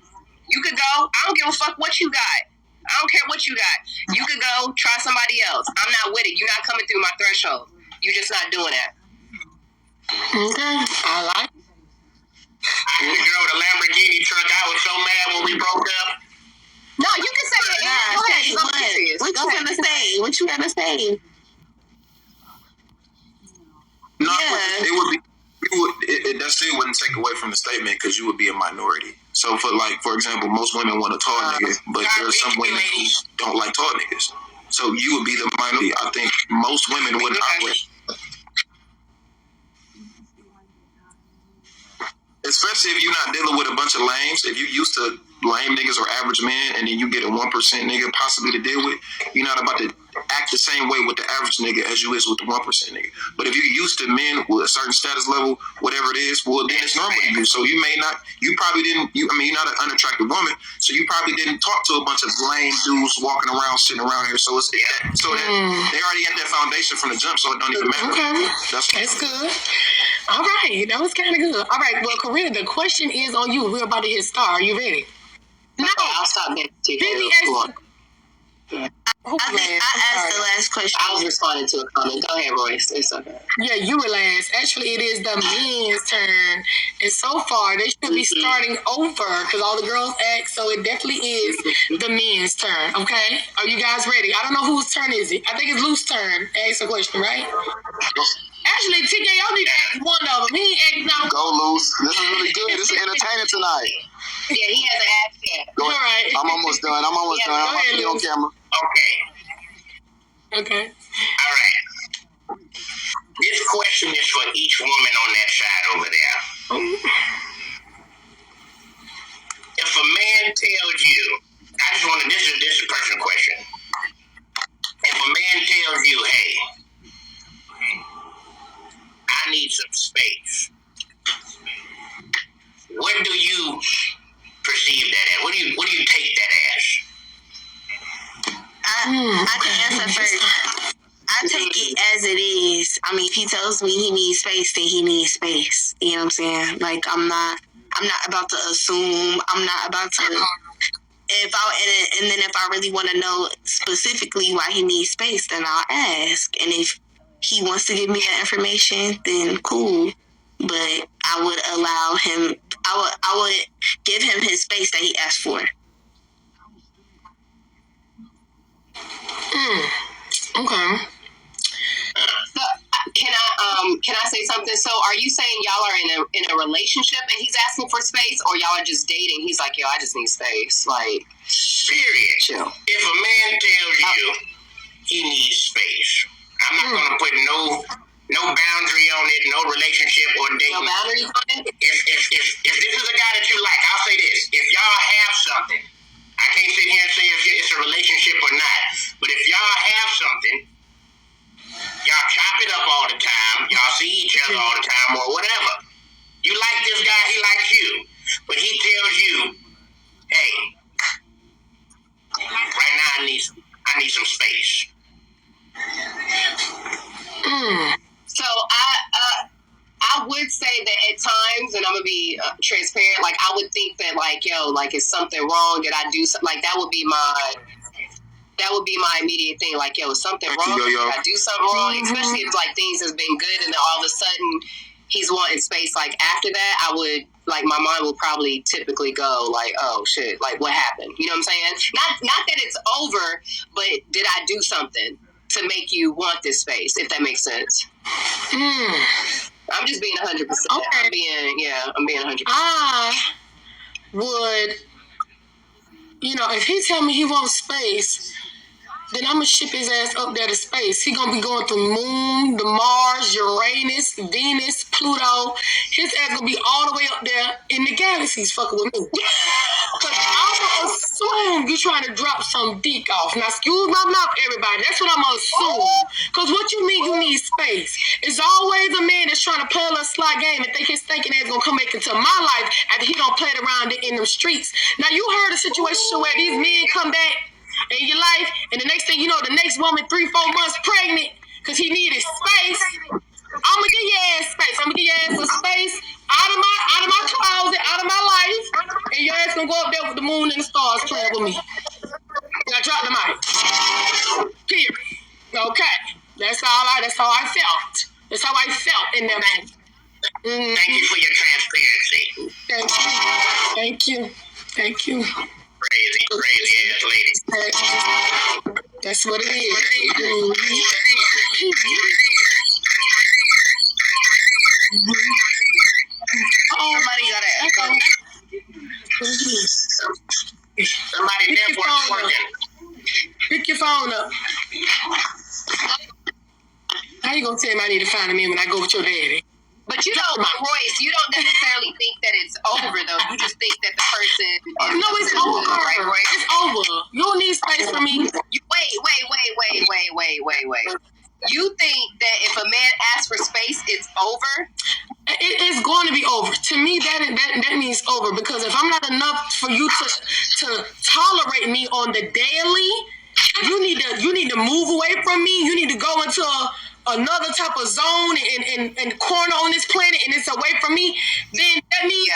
You could go. I don't give a fuck what you got. I don't care what you got. You could go try somebody else. I'm not with it. You're not coming through my threshold. You're just not doing that. Okay, I like it. I had a girl with a Lamborghini truck. I was so mad when we broke up. No, you can say it. Nah, say what? What you gonna say? No, yeah. it would be. That still wouldn't take away from the statement because you would be a minority. So, for example, most women want a tall nigga, but there's some women who don't like tall niggas. So you would be the minority. I think most women wouldn't operate. Especially if you're not dealing with a bunch of lames. If you used to lame niggas or average men, and then you get a 1% nigga possibly to deal with, you're not about to act the same way with the average nigga as you is with the 1% nigga. But if you're used to men with a certain status level, whatever it is, well, then it's normal to you. So you're not an unattractive woman, so you probably didn't talk to a bunch of lame dudes walking around, sitting around here. So that they already had that foundation from the jump, so it don't even matter. Okay. That's good. All right, that was kind of good. All right, well, Corinna, the question is on you. We're about to hit star. Are you ready? No, I'll stop that. I asked the last question. I was responding to a comment. Go ahead, Royce. It's okay. Yeah, you were last. Actually, it is the men's turn. And so far, they should be starting over because all the girls asked, so it definitely is the men's turn, okay? Are you guys ready? I don't know whose turn is it. I think it's Luke's turn. Ask a question, right? Actually, TKO need to ask one of them. He ain't acting out. Go, Luce. This is really good. This is entertaining tonight. Yeah, he hasn't asked yet. Go ahead. All right. I'm almost done. I'm go about to get on camera. Okay. All right. This question is for each woman on that side over there. If a man tells you, this is a personal question. If a man tells you, hey, I need some space, what do you perceive that as? What do you take that as? I can answer first. I take it as it is. I mean, if he tells me he needs space, then he needs space. You know what I'm saying? Like, I'm not about to assume. I'm not about to. And then if I really want to know specifically why he needs space, then I'll ask. And if he wants to give me that information, then cool. But I would allow him. I would give him his space that he asked for. Okay. So, can I say something? So, are you saying y'all are in a relationship and he's asking for space, or y'all are just dating? He's like, yo, I just need space. Like, period. Chill. If a man tells you he needs space, I'm not gonna put no boundary on it, no relationship or dating. No boundaries on it. If this is a guy that you like, I'll say this: if y'all have something, I can't sit here and say if it's a relationship or not. But if y'all have something, y'all chop it up all the time, y'all see each other all the time or whatever. You like this guy, he likes you. But he tells you, hey, right now I need some space. So I would say that at times, and I'm gonna be transparent, like I would think that like, yo, like is something wrong? Did I do something? Like that would be my immediate thing. Like, yo, is something wrong? Did I do something wrong? Especially if like things has been good and then all of a sudden he's wanting space. Like after that, I would like my mind will probably typically go like, oh shit, like what happened? You know what I'm saying? Not that it's over, but did I do something to make you want this space? If that makes sense. I'm just being 100%. Okay. I'm being 100%. I would, if he tell me he wants space, then I'm going to ship his ass up there to space. He going to be going through Moon, the Mars, Uranus, Venus, Pluto. His ass going to be all the way up there in the galaxies fucking with me. Because I'm going to assume you're trying to drop some dick off. Now, excuse my mouth, everybody. That's what I'm going to assume. Because what you mean you need space? It's always a man that's trying to play a little sly game and think his thinking ass going to come back into my life after he don't play it around in them streets. Now, you heard a situation where these men come back in your life, and the next thing you know, the next woman 3-4 months pregnant because he needed space. I'm gonna give your ass space. I'm gonna give your ass some space out of my closet, out of my life, and your ass gonna go up there with the moon and the stars playing with me. I dropped the mic. Period. Okay. That's how I felt. That's how I felt in that moment. Thank you for your transparency. Thank you. Crazy ass lady. That's what it is. Somebody got an echo. Somebody network working. Pick your phone up. How you gonna tell me I need to find a man when I go with your daddy? But you know, Royce, you don't necessarily think that it's over, though. You just think that the person is no, it's over. Right, Royce? It's over. You don't need space for me. Wait. You think that if a man asks for space, it's over? It's going to be over. To me, that means over, because if I'm not enough for you to tolerate me on the daily, you need to move away from me. You need to go into another type of zone and corner on this planet, and it's away from me. Then that means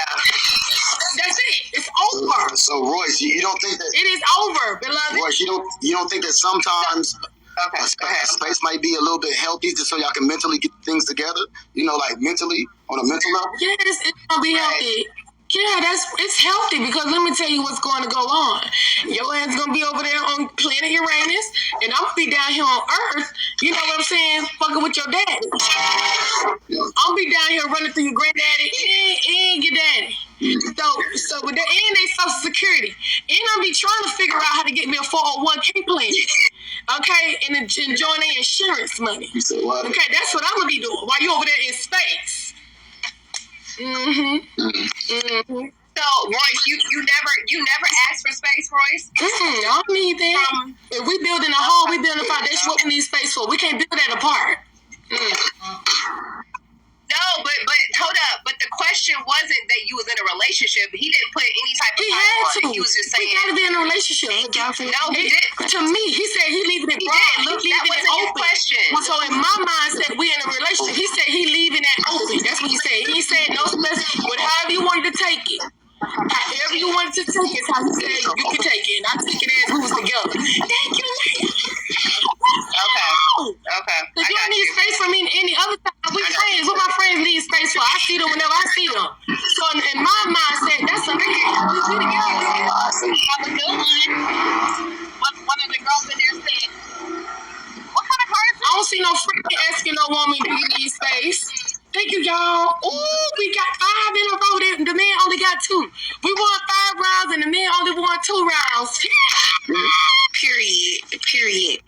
that's it. It's over. So Royce, you don't think that it is over, beloved? Royce, you don't think that sometimes a space might be a little bit healthy, just so y'all can mentally get things together? You know, like mentally, on a mental level? Yes, it's gonna be healthy. Yeah, it's healthy, because let me tell you what's going to go on. Your ass gonna be over there on planet Uranus, and I'm gonna be down here on Earth. You know what I'm saying? Fucking with your daddy. I'll be down here running through your granddaddy and your daddy. So with that, and they Social Security, and I'll be trying to figure out how to get me a 401k plan. Okay, and enjoying their insurance money. You said what? Okay, that's what I'm gonna be doing while you over there in space. So, Royce, you never asked for space, Royce? I don't need that. If we building a home, we building a foundation. What we need space for? We can't build that apart. No, but hold up. But the question wasn't that you was in a relationship. He didn't put any type of time on it. He was just saying, we gotta be in a relationship. No, he didn't. To me, he said he leaving it broad. That wasn't his question. So in my mindset, we in a relationship. He said he leaving that open. That's what he said. He said no special. However you wanted to take it. However you wanted to take it, how he said you can take it. And I took it as we was together. Thank you. Okay. If you don't need space for me any other time, we friends. What my friends need space for? I see them whenever I see them. So in my mindset, that's a man. We together. Have a good one. One of the girls in there said, what kind of car is I don't see no friend asking no woman, do you need space? Thank you, y'all. Ooh, we got 5 in a row. The man only got 2. We won 5 rounds, and the man only won 2 rounds. Period.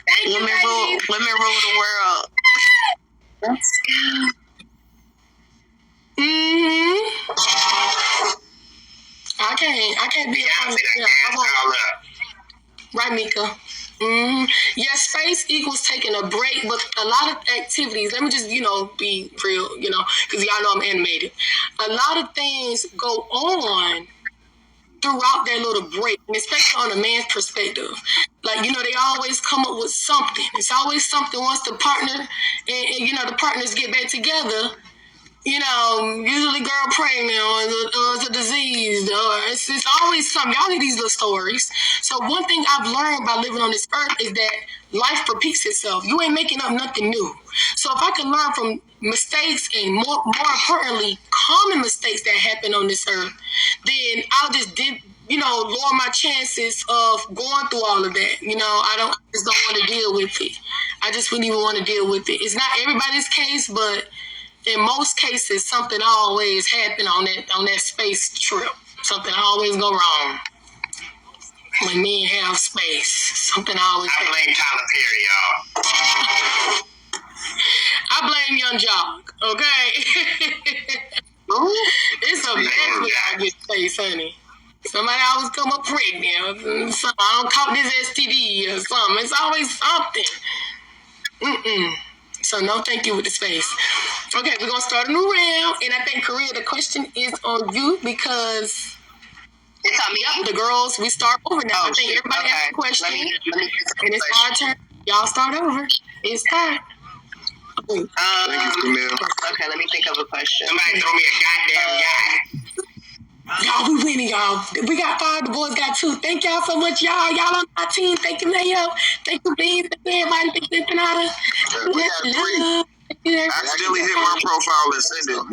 Thank you, women rule the world. Let's go. I can't be a right, Mika. Yeah, space equals taking a break, but a lot of activities, let me just, be real, because y'all know I'm animated. A lot of things go on throughout that little break, and especially on a man's perspective. Like, they always come up with something. It's always something once the partner and the partners get back together. Usually girl pregnant, or it's a disease, or it's always something. Y'all hear these little stories. So one thing I've learned by living on this earth is that life repeats itself. You ain't making up nothing new. So if I can learn from mistakes, and more importantly, common mistakes that happen on this earth, then I'll just lower my chances of going through all of that. I just don't want to deal with it. I just wouldn't even want to deal with it. It's not everybody's case, but in most cases, something always happen on that space trip. Something always go wrong. When men have space, something always happens. I blame Tyler Perry, y'all. I blame Young Jock, okay? It's a mess when I get space, honey. Somebody always come up pregnant, or something. I don't call this STD or something. It's always something. So no thank you with the space. Okay, we're going to start a new round. And I think, Korea, the question is on you, because it's on me. The girls, we start over now. I think everybody has a question. And it's our turn. Y'all start over. It's time. Thank you, Camille. Okay, let me think of a question. Somebody throw me a goddamn guy. Y'all, we winning, y'all. We got 5. The boys got 2. Thank y'all so much, y'all. Y'all on our team. Thank you, Mayo. Thank you, Beans. Thank you, everybody. Thank you, Pinata. We got 3. I accidentally hit my profile and send it.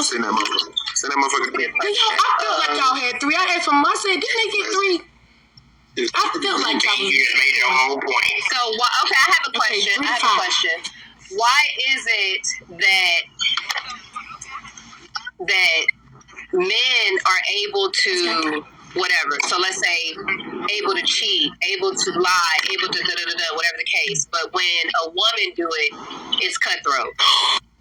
Send that motherfucker. Send that motherfucker. I felt like y'all had 3. I asked them. I said, didn't they get 3? I felt like y'all You just made your whole point. So, okay, I have a question. Why is it that that men are able to whatever. So let's say able to cheat, able to lie, able to whatever the case. But when a woman do it, it's cutthroat.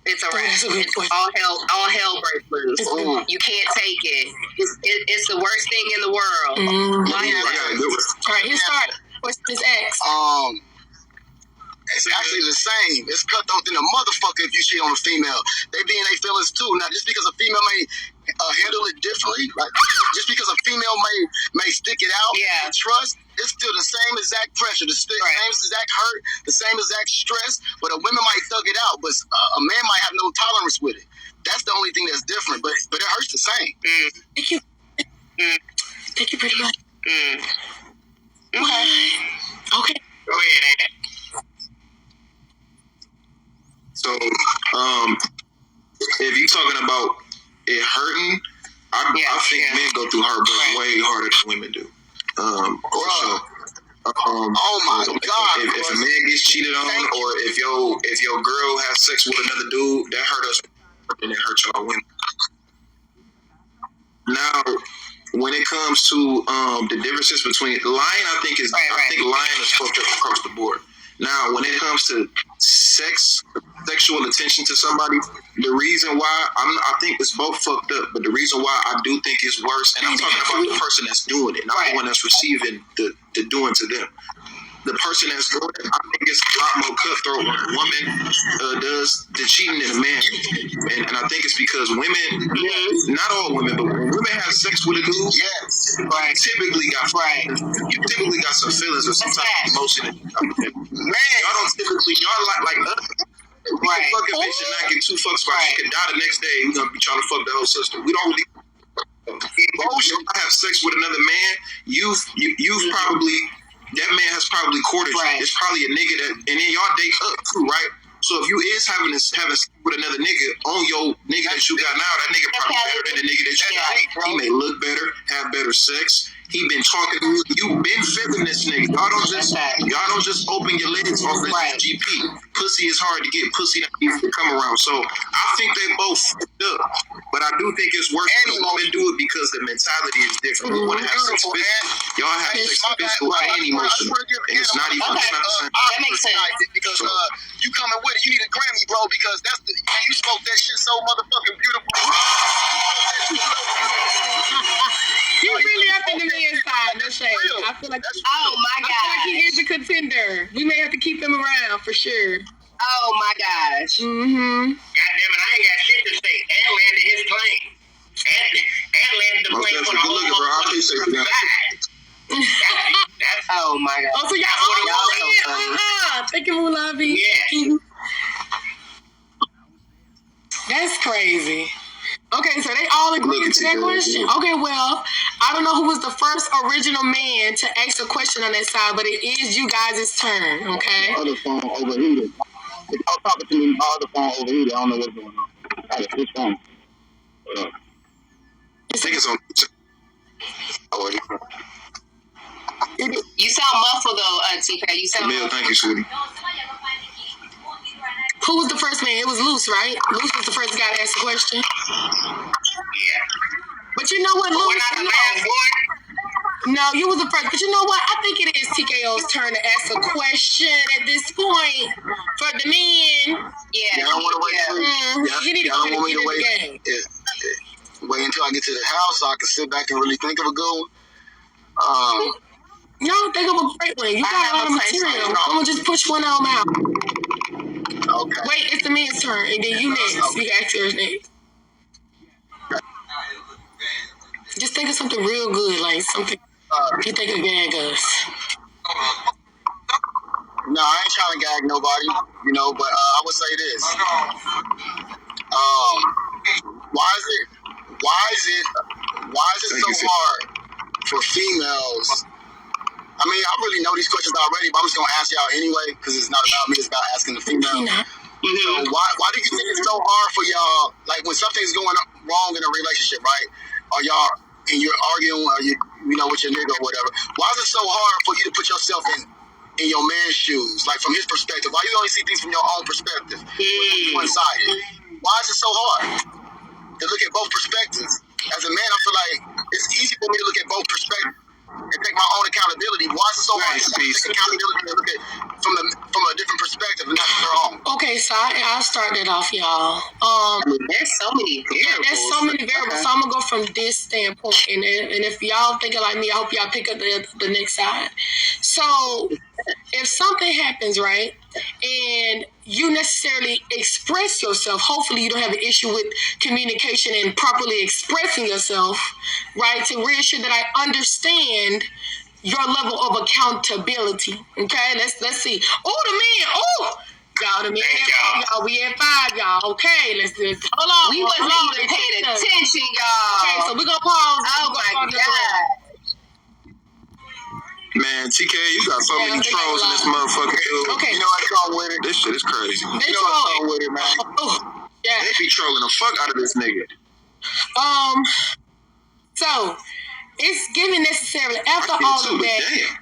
It's a wrap. It's all hell breaks loose. You can't take it. It's the worst thing in the world. All right, here's start. What's this X? It's actually the same. It's cutthroat than a motherfucker if you cheat on a female. They be in their feelings too. Now, just because a female may handle it differently, like just because a female may stick it out and trust, it's still the same exact pressure, the same exact hurt, the same exact stress. But a woman might thug it out, but a man might have no tolerance with it. That's the only thing that's different. But it hurts the same. Thank you. Thank you pretty much. Okay. Go ahead, So, if you're talking about it hurting, I think men go through heartbreak way harder than women do. For sure. Oh my God! If a man gets cheated on, or if your girl has sex with another dude, that hurt us, and it hurts y'all women. Now, when it comes to the differences between lying, I think lying is fucked up across the board. Now, when it comes to sexual attention to somebody, the reason why I think it's both fucked up, but the reason why I do think it's worse, and I'm talking about the person that's doing it, not the one that's receiving the doing to them. The person that's doing it, I think it's a lot more cutthroat when a woman does the cheating than a man. And I think it's because women, not all women, but when women have sex with a dude, you typically got some feelings or some type of emotion. Y'all don't typically, y'all like us. We can fuck a bitch and not get 2 fucks about she could die the next day. We're gonna be trying to fuck the whole sister. We don't really. I have sex with another man. You've probably. That man has probably courted you. It's probably a nigga that, and then y'all date up too, right? So if you is having sex with another nigga on your nigga that you got now, that nigga probably better than the nigga that you got. He may look better, have better sex. He been talking to you. You been feeling this nigga. Y'all don't just open your legs off the GP. Pussy is hard to get. Pussy not easy to come around. So I think they both fucked up. But I do think it's worse when women do it because the mentality is different. We want to have sex physical. Y'all have sex physical and emotional. And it's not even it's not the same. That makes sense. Because you coming with it, you need a Grammy, bro, because you spoke that shit so motherfucking beautiful. You really up in the men's side, no shade. I feel like my God. I feel like he is a contender. We may have to keep him around for sure. Oh my gosh. Goddamn it, I ain't got shit to say. And landed his plane. And landed the plane for the whole motherfucking Oh my God. Oh, so y'all thank you, Mulabi. Yeah. That's crazy. Okay, so they all agreed to that question? Okay, well, I don't know who was the first original man to ask a question on that side, but it is you guys' turn, okay? The other phone overheated. If y'all talking to me, my other phone overheated. I don't know what's going on. I had to switch phone. I think it's on. You sound muffled though, TK. You sound muffled. Thank you, sweetie. Who was the first man? It was Luce, right? Luce was the first guy to ask the question. Yeah. But you know what, Luce? We're not the last one. No, you was the first. But you know what? I think it is TKO's turn to ask a question at this point for the men. Yeah, I don't want to wait. You need to go ahead and get in the game. Wait until I get to the house so I can sit back and really think of a good one. No, think of a great one. You got a lot of material. I'm going to just push one of them out. Okay. Wait, it's the man's turn, and then you next. You can ask yours next. Just think of something real good, like something you think of gag us. No, I ain't trying to gag nobody, but I would say this. Why is it so hard for females? I mean, I really know these questions already, but I'm just going to ask y'all anyway, because it's not about me, it's about asking the female. So why do you think it's so hard for y'all, like when something's going wrong in a relationship, right? Or y'all, and you're arguing, or with your nigga or whatever, why is it so hard for you to put yourself in your man's shoes, like from his perspective? Why you only see things from your own perspective? One-sided. Why is it so hard? to look at both perspectives. As a man, I feel like it's easy for me to look at both perspectives and take my own accountability. Why is it so hard to take accountability and look at from a different perspective and not their own? Okay, so I'll start that off, y'all. There's so many variables. Yeah, there's so many variables. Okay. So I'm gonna go from this standpoint, and if y'all thinking like me, I hope y'all pick up the next side. So if something happens, right, and you necessarily express yourself, hopefully you don't have an issue with communication and properly expressing yourself, right, to reassure that I understand your level of accountability. Okay, let's see. Oh, the man. Oh. Y'all, the man, y'all, we at 5, y'all. Okay, let's hold on. We wasn't even paying attention, y'all. Okay, so we're gonna pause. Oh my God. Man, TK, you got so many trolls in this motherfucker, dude. Okay. You know what's wrong with it? This shit is crazy. You know what's wrong with it, man? Yeah. They be trolling the fuck out of this nigga. So it's given necessarily after all of that. Damn.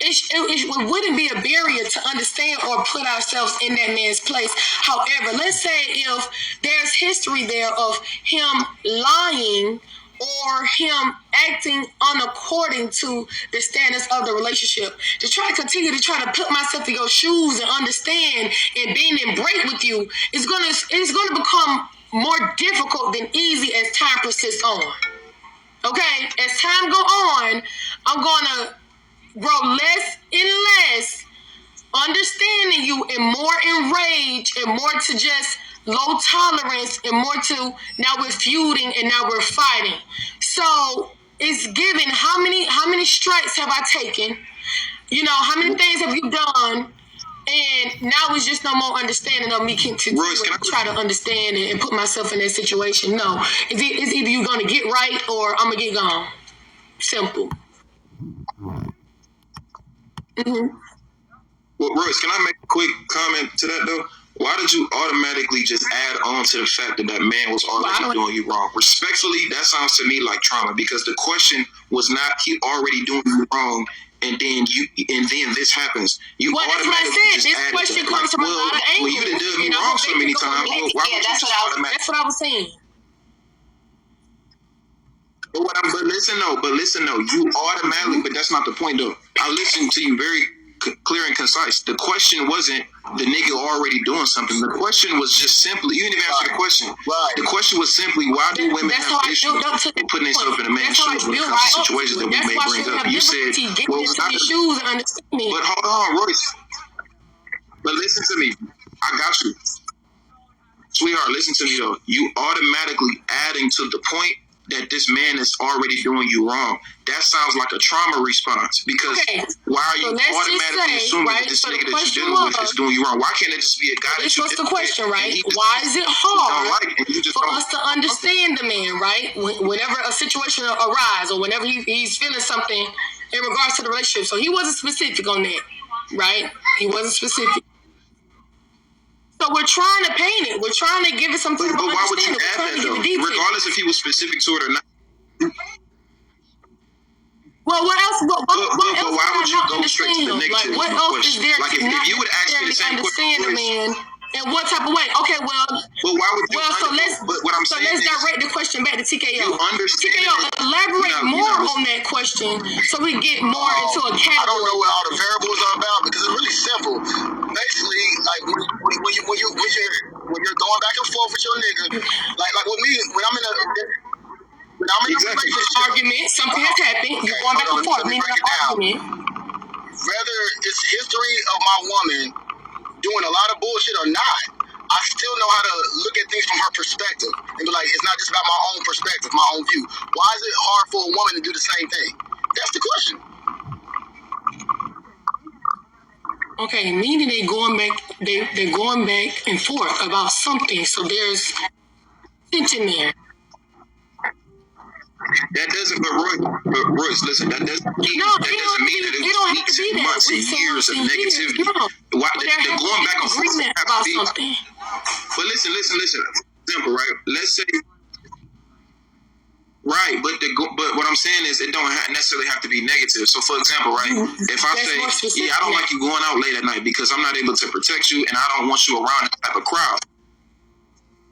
It wouldn't be a barrier to understand or put ourselves in that man's place. However, let's say if there's history there of him lying or him acting unaccording to the standards of the relationship, to try to continue to try to put myself in your shoes and understand and being in break with you is gonna become more difficult than easy as time persists on. Okay, as time go on, I'm gonna grow less and less understanding you and more enraged and more to just low tolerance and more to now we're feuding and now we're fighting. So it's given how many strikes have I taken? You know, how many things have you done? And now it's just no more understanding of me to try to understand and put myself in that situation. No, it's either you're gonna get right or I'm gonna get gone. Simple. Mm-hmm. Well, Royce, can I make a quick comment to that though? Why did you automatically just add on to the fact that man was already doing you wrong? Respectfully, that sounds to me like trauma because the question was not he already doing you wrong, and then this happens. You automatically just this question comes from a lot of angles. Well, you done done me wrong so many times. That's what I was saying. But listen though, you automatically, but that's not the point though. I listened to you very clear and concise. The question wasn't the nigga already doing something. The question was just simply, you didn't even answer the question. Right. The question was simply, why do women have issues with putting themselves in a man's shoes when it comes to situations that we may bring up? You said, well, but hold on, Royce. But listen to me. I got you. Sweetheart, listen to me though. You automatically adding to the point that this man is already doing you wrong. That sounds like a trauma response because why are you automatically assuming that this nigga that you're dealing with is doing you wrong? Why can't it just be a guy that you What's the question, right? Why is it hard for us to understand the man, right? Whenever a situation arises or whenever he's feeling something in regards to the relationship. So he wasn't specific on that, right? He wasn't specific. So we're trying to paint it. We're trying to give it some type of understanding. But why would you add that though? Regardless if he was specific to it or not. Well, what else? What else why would you go straight to the Like, negative? what else is there like to if you would ask me the same understand question, the man? In what type of way? Okay, well. But why would you? Let's direct the question back to TKO. You understand? TKO, elaborate more on that question so we get more into a category. I don't know what all the variables are about because it's really simple. Basically, like when you're going back and forth with your nigga, like with me, when I'm in a relationship, argument, something has happened. You're going back and forth. Argument. Whether it's history of my woman doing a lot of bullshit or not, I still know how to look at things from her perspective and be like, it's not just about my own perspective, my own view. Why is it hard for a woman to do the same thing? That's the question. Okay, meaning they're going back and forth about something. So there's tension there. That doesn't, but Royce, listen, that doesn't mean that it was weeks and months and years of negativity. Why they're going back and forth about something. But listen. Simple, right? Let's say, right, but what I'm saying is it don't necessarily have to be negative. So, for example, right, if I say, I don't like you going out late at night because I'm not able to protect you and I don't want you around that type of crowd.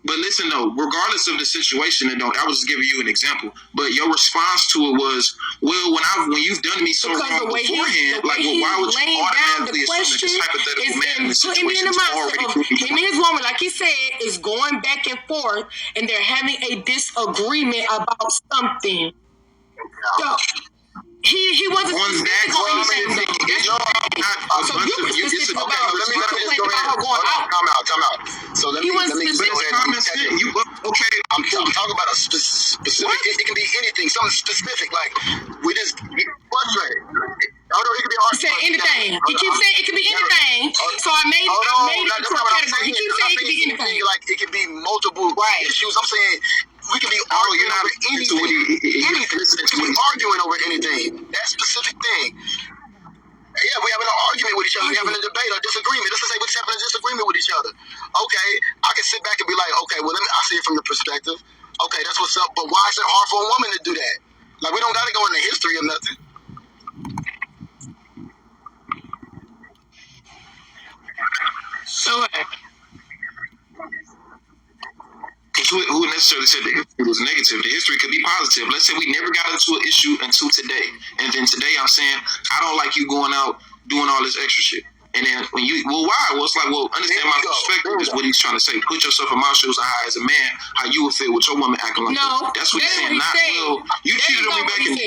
But listen though, regardless of the situation, and I was just giving you an example. But your response to it was, well, when you've done me so wrong beforehand, like, well, why would you automatically assume that this hypothetical man in this situation is already him and his woman, like he said, is going back and forth, and they're having a disagreement about something. So, he wasn't specific on anything though. So you were specific about her. Let me just go ahead. Time out. So let me go ahead. Okay, I'm talking about a specific. It can be anything, something specific. Like we just get frustrated. Hold on, it could be hard. He said anything. He keeps saying it could be anything. So I made it into a category. He keeps saying it could be anything. Like it could be multiple issues. I'm saying we could be arguing over anything. We could be arguing over anything. That specific thing. Yeah, we're having an argument with each other. We're having a debate or disagreement. Let's just say we're having a disagreement with each other. Okay, I can sit back and be like, okay, well, I see it from your perspective. Okay, that's what's up. But why is it hard for a woman to do that? Like, we don't got to go into history or nothing. So, who necessarily said the history was negative? The history could be positive. Let's say we never got into an issue until today, and then today I'm saying I don't like you going out doing all this extra shit. And then when why? Well, it's like, understand my perspective is what he's trying to say. Put yourself in my shoes, as a man, how you would feel with your woman acting like that. That's what he's saying. You cheated on me back in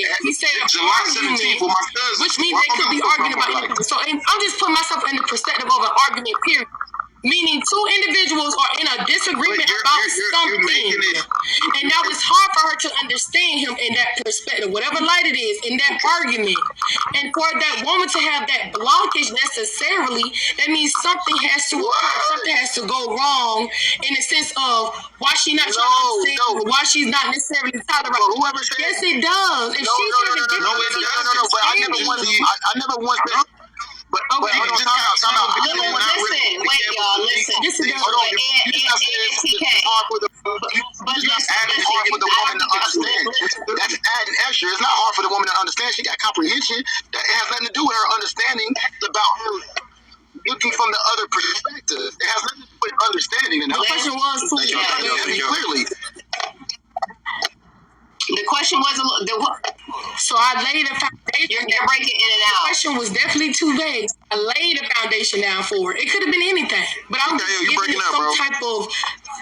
July 17th with my cousin. Which means they could be arguing about anything. So I'm just putting myself in the perspective of an argument, period. Meaning two individuals are in a disagreement about something. And now it's hard for her to understand him in that perspective, whatever light it is, in that argument. And for that woman to have that blockage necessarily, that means something has to occur, something has to go wrong in the sense of why she's not trying to understand, why she's not necessarily tolerant. Yes, it does. If she's trying to get I never once said. But hold on, time out. Listen. This is hold on. TK. But that's adding hard for the woman to understand. That's adding extra. It's not hard for the woman to understand. She got comprehension. That has nothing to do with her understanding about her looking from the other perspective. It has nothing to do with understanding. And the question was clearly. The question was so I laid a foundation. You're breaking in and out. The question was definitely too vague. I laid a foundation down for it. It could have been anything, but I'm giving it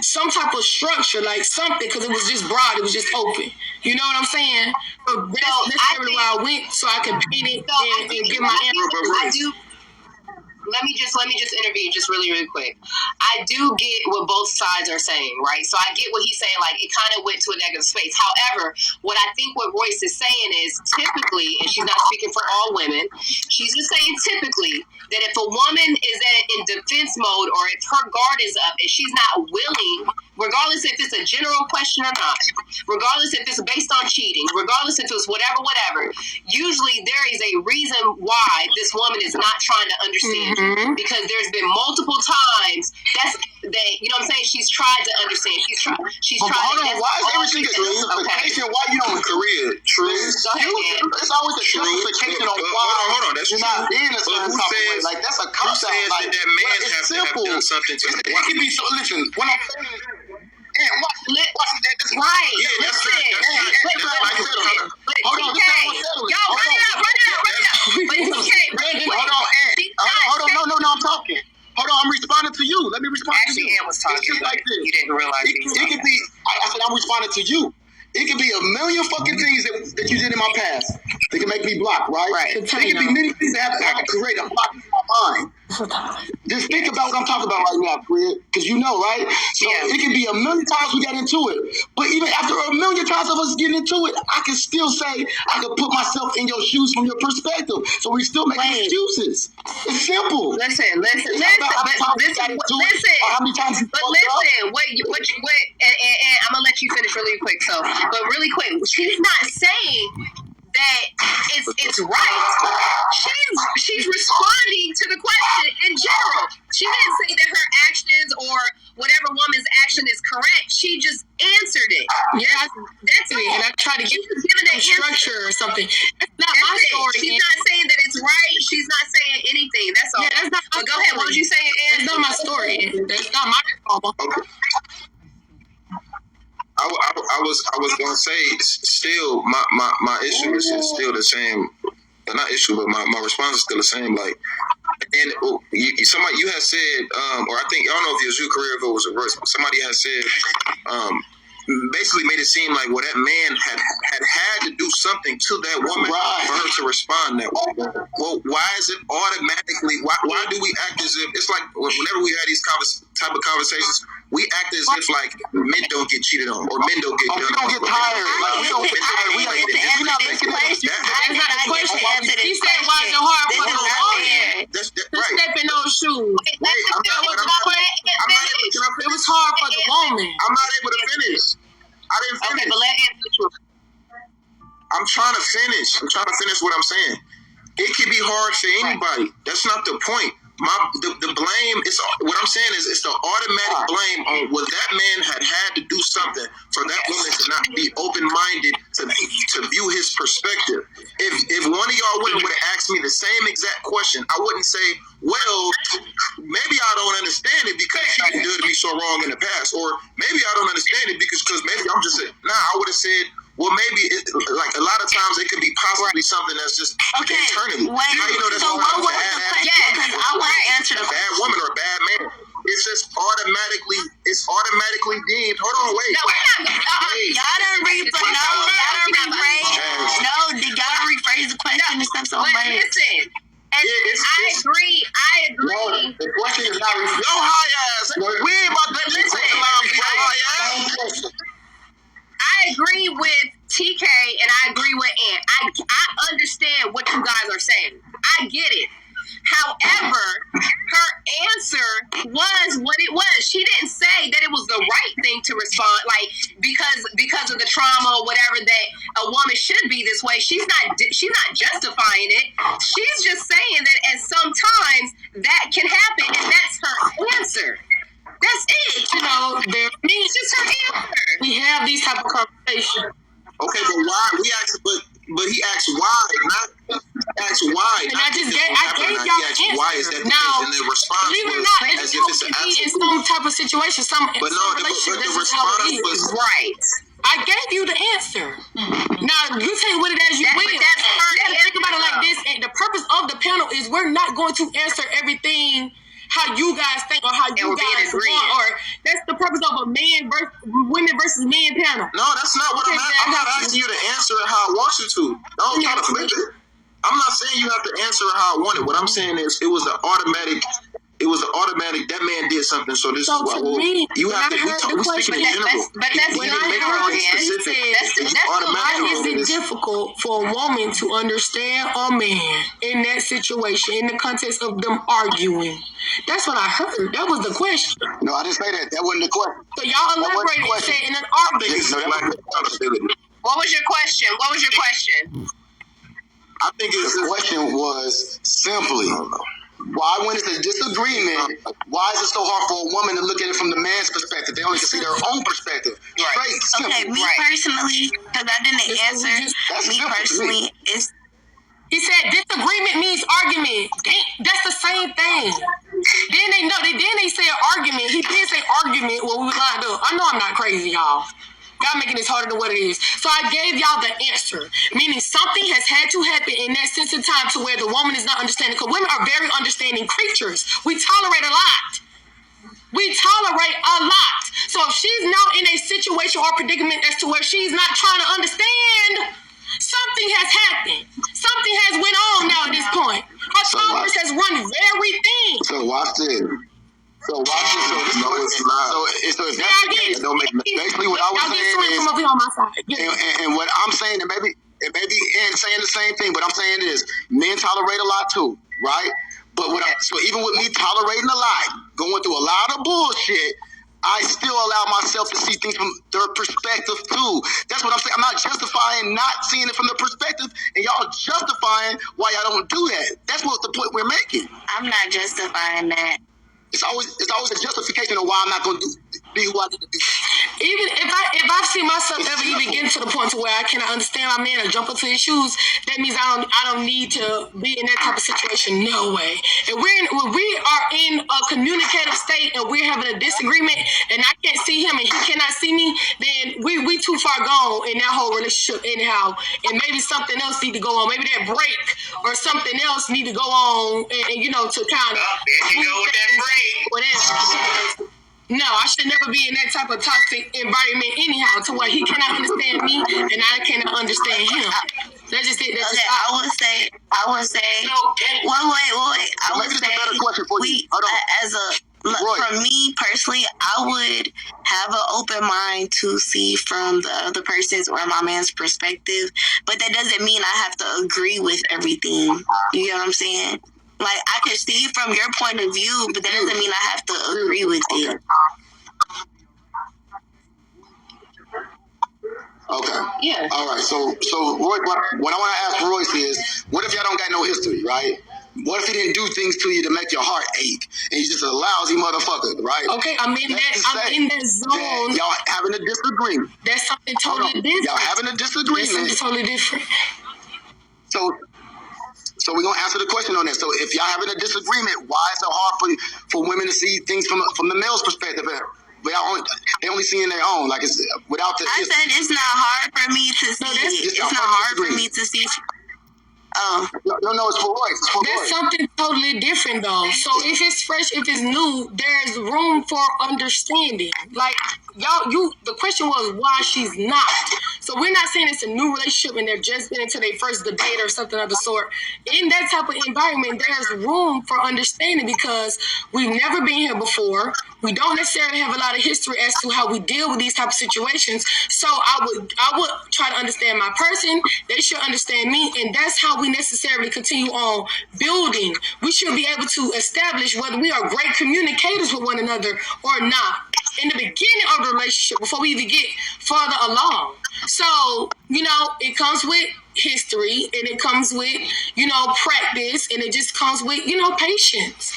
some type of structure, like something, because it was just broad. It was just open. You know what I'm saying? So that's necessarily where I went, so I could beat it and give my answer. Let me just intervene just really quick. I do get what both sides are saying, right? So I get what he's saying, like it kind of went to a negative space. However, what I think what Royce is saying is typically, and she's not speaking for all women, she's just saying typically that if a woman is in defense mode or if her guard is up and she's not willing, regardless if it's a general question or not, regardless if it's based on cheating, regardless if it's whatever, usually there is a reason why this woman is not trying to understand. Mm-hmm. Because there's been multiple times you know what I'm saying? She's tried to understand. She's tried. Hold on, why is everything a justification? Why you don't Korea? True. It's always a justification on why. Hold on. That's you're not being a certain type of way. Like that's a cop out. Like that man has to have done something to. It can be so. Listen, when I'm saying. That's right. Yeah, that's hold on, y'all run it out. Hold on, no, I'm talking. Hold on, I'm responding to you. Let me respond to you. Ann was talking. It's just like this. You didn't realize it could be. I said I'm responding to you. It could be a million fucking things that you did in my past that can make me block, right? It could be many things that have to create a block in my mind. Just think about what I'm talking about right now, Fred, because you know, right? So it can be a million times we got into it. But even after a million times of us getting into it, I can still say I can put myself in your shoes from your perspective. So we still make excuses. It's simple. Listen. And I'm gonna let you finish really quick. But really quick, she's not saying that it's right. She's responding to the question in general. She didn't say that her actions or whatever woman's action is correct. She just answered it. Yeah, that's it. And I try to give a structure or something. That's not my story. She's not saying that it's right. She's not saying anything. That's all. Yeah, that's not. But go ahead. What was you saying, Ann? That's not my story. That's not my problem. I was gonna say, still, my issue is still the same. Not issue, but my response is still the same. Like, and somebody you had said, or I think I don't know if it was your career, if it was a verse. Somebody had said, basically made it seem like that man had to do something to that woman for her to respond that way. Well, why is it automatically? Why do we act as if it's like whenever we have these type of conversations, we act as if like men don't get cheated on or men don't get done. We don't get tired. We don't get tired. We not making That's not the question. He said, "Why is it hard for the woman to step in those shoes?" It was hard for the woman. I'm not able to finish. I didn't finish. Okay, but let answer the truth. I'm trying to finish what I'm saying. It can be hard for anybody. That's not the point. The blame is what I'm saying is it's the automatic blame on what that man had to do something for that woman to not be open-minded to view his perspective. If one of y'all women would have asked me the same exact question, I wouldn't say, well, maybe I don't understand it because she did me so wrong in the past, or maybe I don't understand it because maybe I'm just I would have said, well, maybe like a lot of times it could be possibly something that's just internally. Wait, how you know that's so what was the question? Because I want to answer the bad woman or a bad man. It's just automatically deemed. Hold on, wait. No, y'all done rephrase. Did y'all rephrase the question and stuff so much? Listen. I agree. No, the question is not Yo, high ass. We ain't about to listen. I agree with TK and I agree with Ant. I understand what you guys are saying. I get it. However, her answer was what it was. She didn't say that it was the right thing to respond, like because of the trauma or whatever, that a woman should be this way. She's not justifying it. She's just saying that at sometimes that can happen, and that's her answer. That's it. You know, it's just her answer. We have these type of conversations. Okay, but why? We asked, but he asked why, not asked why. And I gave y'all the answer. Why is that the now, case? And the response believe it or was not, as if it's an in some type of situation, but the response was right. I gave you the answer. Now you take with it as you will. But that's think about it like this. And the purpose of the panel is we're not going to answer everything how you guys think or how you guys want, or that's the purpose of a women versus men panel. No, that's not what I'm not asking you to answer it how I want you to. Don't try to flip it. I'm not saying you have to answer it how I want it. What I'm saying is it was the automatic. That man did something, so this is what you have to. We're speaking in general. But that's when I heard why is it difficult for a woman to understand a man in that situation, in the context of them arguing? That's what I heard. That was the question. No, I didn't say that. That wasn't the question. So y'all elaborated and said in an argument. What was your question? I think the question was simply, why, when it's a disagreement, why is it so hard for a woman to look at it from the man's perspective? They only can see their own perspective. Right. Straight, simple. Okay, me personally, because I didn't answer, me personally, it's... He said disagreement means argument. That's the same thing. Then they say argument. He did say argument when we were lined up. I know I'm not crazy, y'all. Y'all making this harder than what it is. So I gave y'all the answer, meaning something has had to happen in that sense of time to where the woman is not understanding, because women are very understanding creatures. We tolerate a lot. So if she's now in a situation or predicament as to where she's not trying to understand, something has happened. Something has went on now at this point. Her tolerance has run very thin. So watch this. So it's that's the case. Basically, what I was saying is, and what I'm saying, and maybe Ann saying the same thing, but I'm saying is, men tolerate a lot too, right? But so even with me tolerating a lot, going through a lot of bullshit, I still allow myself to see things from their perspective too. That's what I'm saying. I'm not justifying not seeing it from their perspective, and y'all justifying why y'all don't do that. That's what the point we're making. I'm not justifying that. It's always a justification of why I'm not going to do. be who I need to be. Even if I see myself ever even getting to the point to where I cannot understand my man or jump into his shoes, that means I don't need to be in that type of situation. No way. And when we are in a communicative state and we're having a disagreement and I can't see him and he cannot see me, then we too far gone in that whole relationship anyhow. And maybe something else need to go on. Maybe that break or something else need to go on and you know, to kind of there you go with that break. Whatever. No, I should never be in that type of toxic environment anyhow, to where he cannot understand me and I cannot understand him. That's just it. I would say. Wait. I would say from me personally, I would have an open mind to see from the other person's or my man's perspective, but that doesn't mean I have to agree with everything. You get what I'm saying? Like, I can see from your point of view, but that doesn't mean I have to agree with it. Okay. Yeah. All right. So Roy, what I want to ask Royce is, what if y'all don't got no history, right? What if he didn't do things to you to make your heart ache, and he's just a lousy motherfucker, right? Okay, I'm in that zone. Y'all having a disagreement. That's something totally different. Y'all having a disagreement. That's something totally different. So we're gonna answer the question on that. So if y'all having a disagreement, why is it hard for women to see things from the male's perspective? They only seeing their own, like it's without the. I said it's not hard for me to see. It's not hard for me to see. Oh. No, it's for Royce. That's something totally different, though. So if it's fresh, if it's new, there's room for understanding. Like, the question was why she's not. So we're not saying it's a new relationship and they're just getting into their first debate or something of the sort. In that type of environment, there's room for understanding because we've never been here before. We don't necessarily have a lot of history as to how we deal with these type of situations. So I would try to understand my person. They should understand me, and that's how we necessarily continue on building. We should be able to establish whether we are great communicators with one another or not in the beginning of the relationship before we even get further along. So, it comes with history and it comes with, practice, and it just comes with, patience.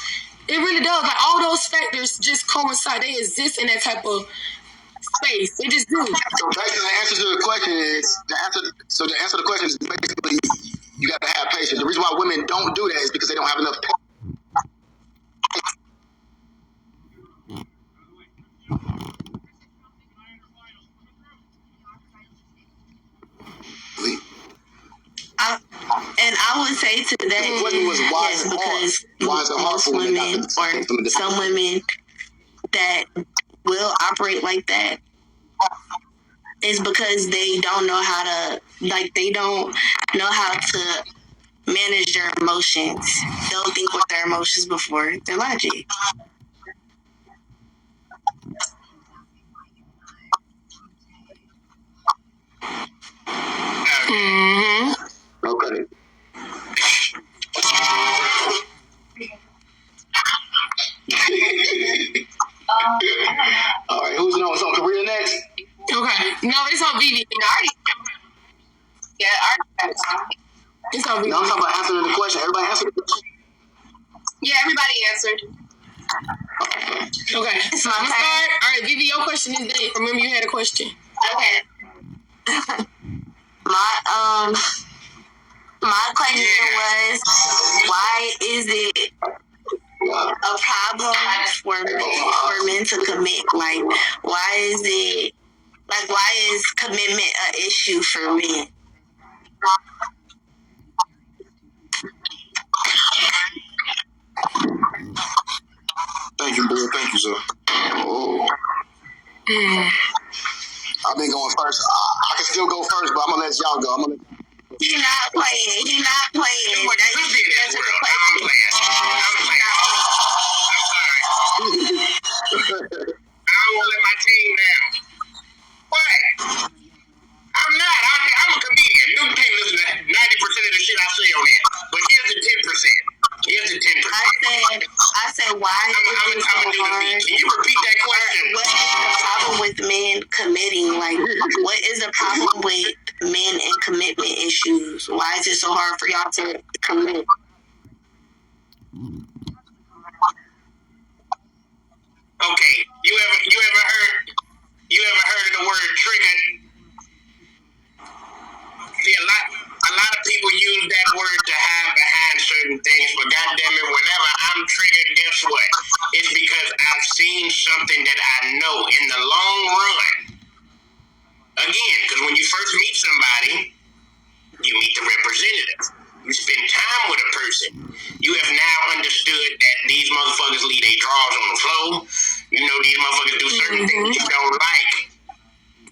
It really does. Like, all those factors just coincide. They exist in that type of space. They just do. So basically, the answer to the question is, the answer to the question is basically you got to have patience. The reason why women don't do that is because they don't have enough patience. And I would say to that, yes, because most women or some women that will operate like that is because they don't know how to, they don't know how to manage their emotions. They'll think with their emotions before their logic. Mm-hmm. Okay. All right, who's on? It's on Korea next? Okay. No, it's on Vivi. It's on Vivi. No, I'm talking about answering the question. Everybody answered the question? Yeah, everybody answered. Okay. So I'm going to start. All right, Vivi, your question is that. Remember you had a question. Okay. My question was, why is it a problem for men to commit? Why is commitment an issue for men? Thank you, Bill. Thank you, sir. Oh. I've been going first. I can still go first, but I'm going to let y'all go. He's not playing. He's not playing. I'm sorry. I don't want to let my team down. What? I'm not. I'm a comedian. You can't listen to 90% of the shit I say on here. But here's the 10%. I said, why is it so hard? Can you repeat that question? What is the problem with men committing? What is the problem with men and commitment issues? Why is it so hard for y'all to commit? Okay, you ever heard something that I know in the long run. Again, because when you first meet somebody, you meet the representative. You spend time with a person. You have now understood that these motherfuckers leave their drawers on the floor. You know these motherfuckers do certain things you don't like.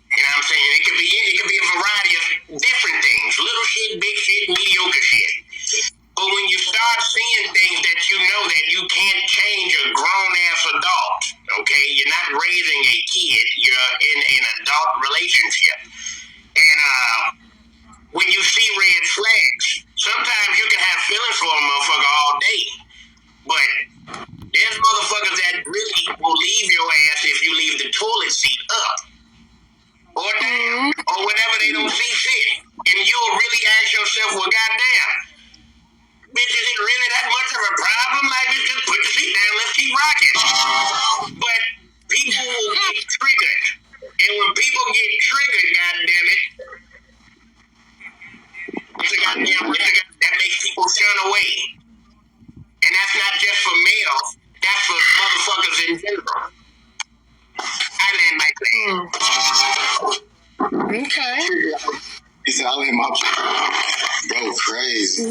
You know what I'm saying? It could be a variety of different things. Little shit, big shit, mediocre shit. But when you start seeing things that you know that you can't change a grown-ass adult, okay? You're not raising a kid. You're in an adult relationship. And when you see red flags, sometimes you can have feelings for a motherfucker all day. But there's motherfuckers that really will leave your ass if you leave the toilet seat up. Or down. Or whatever they don't see fit. And you'll really ask yourself, well, goddamn, bitch, is it really that much of a problem? Like, bitch, just put the seat down, let's keep rocking. But people will get triggered. And when people get triggered, goddammit, that makes people shun away. And that's not just for males, that's for motherfuckers in general. I land my plane. Okay. He said, I land my plane. Bro, crazy.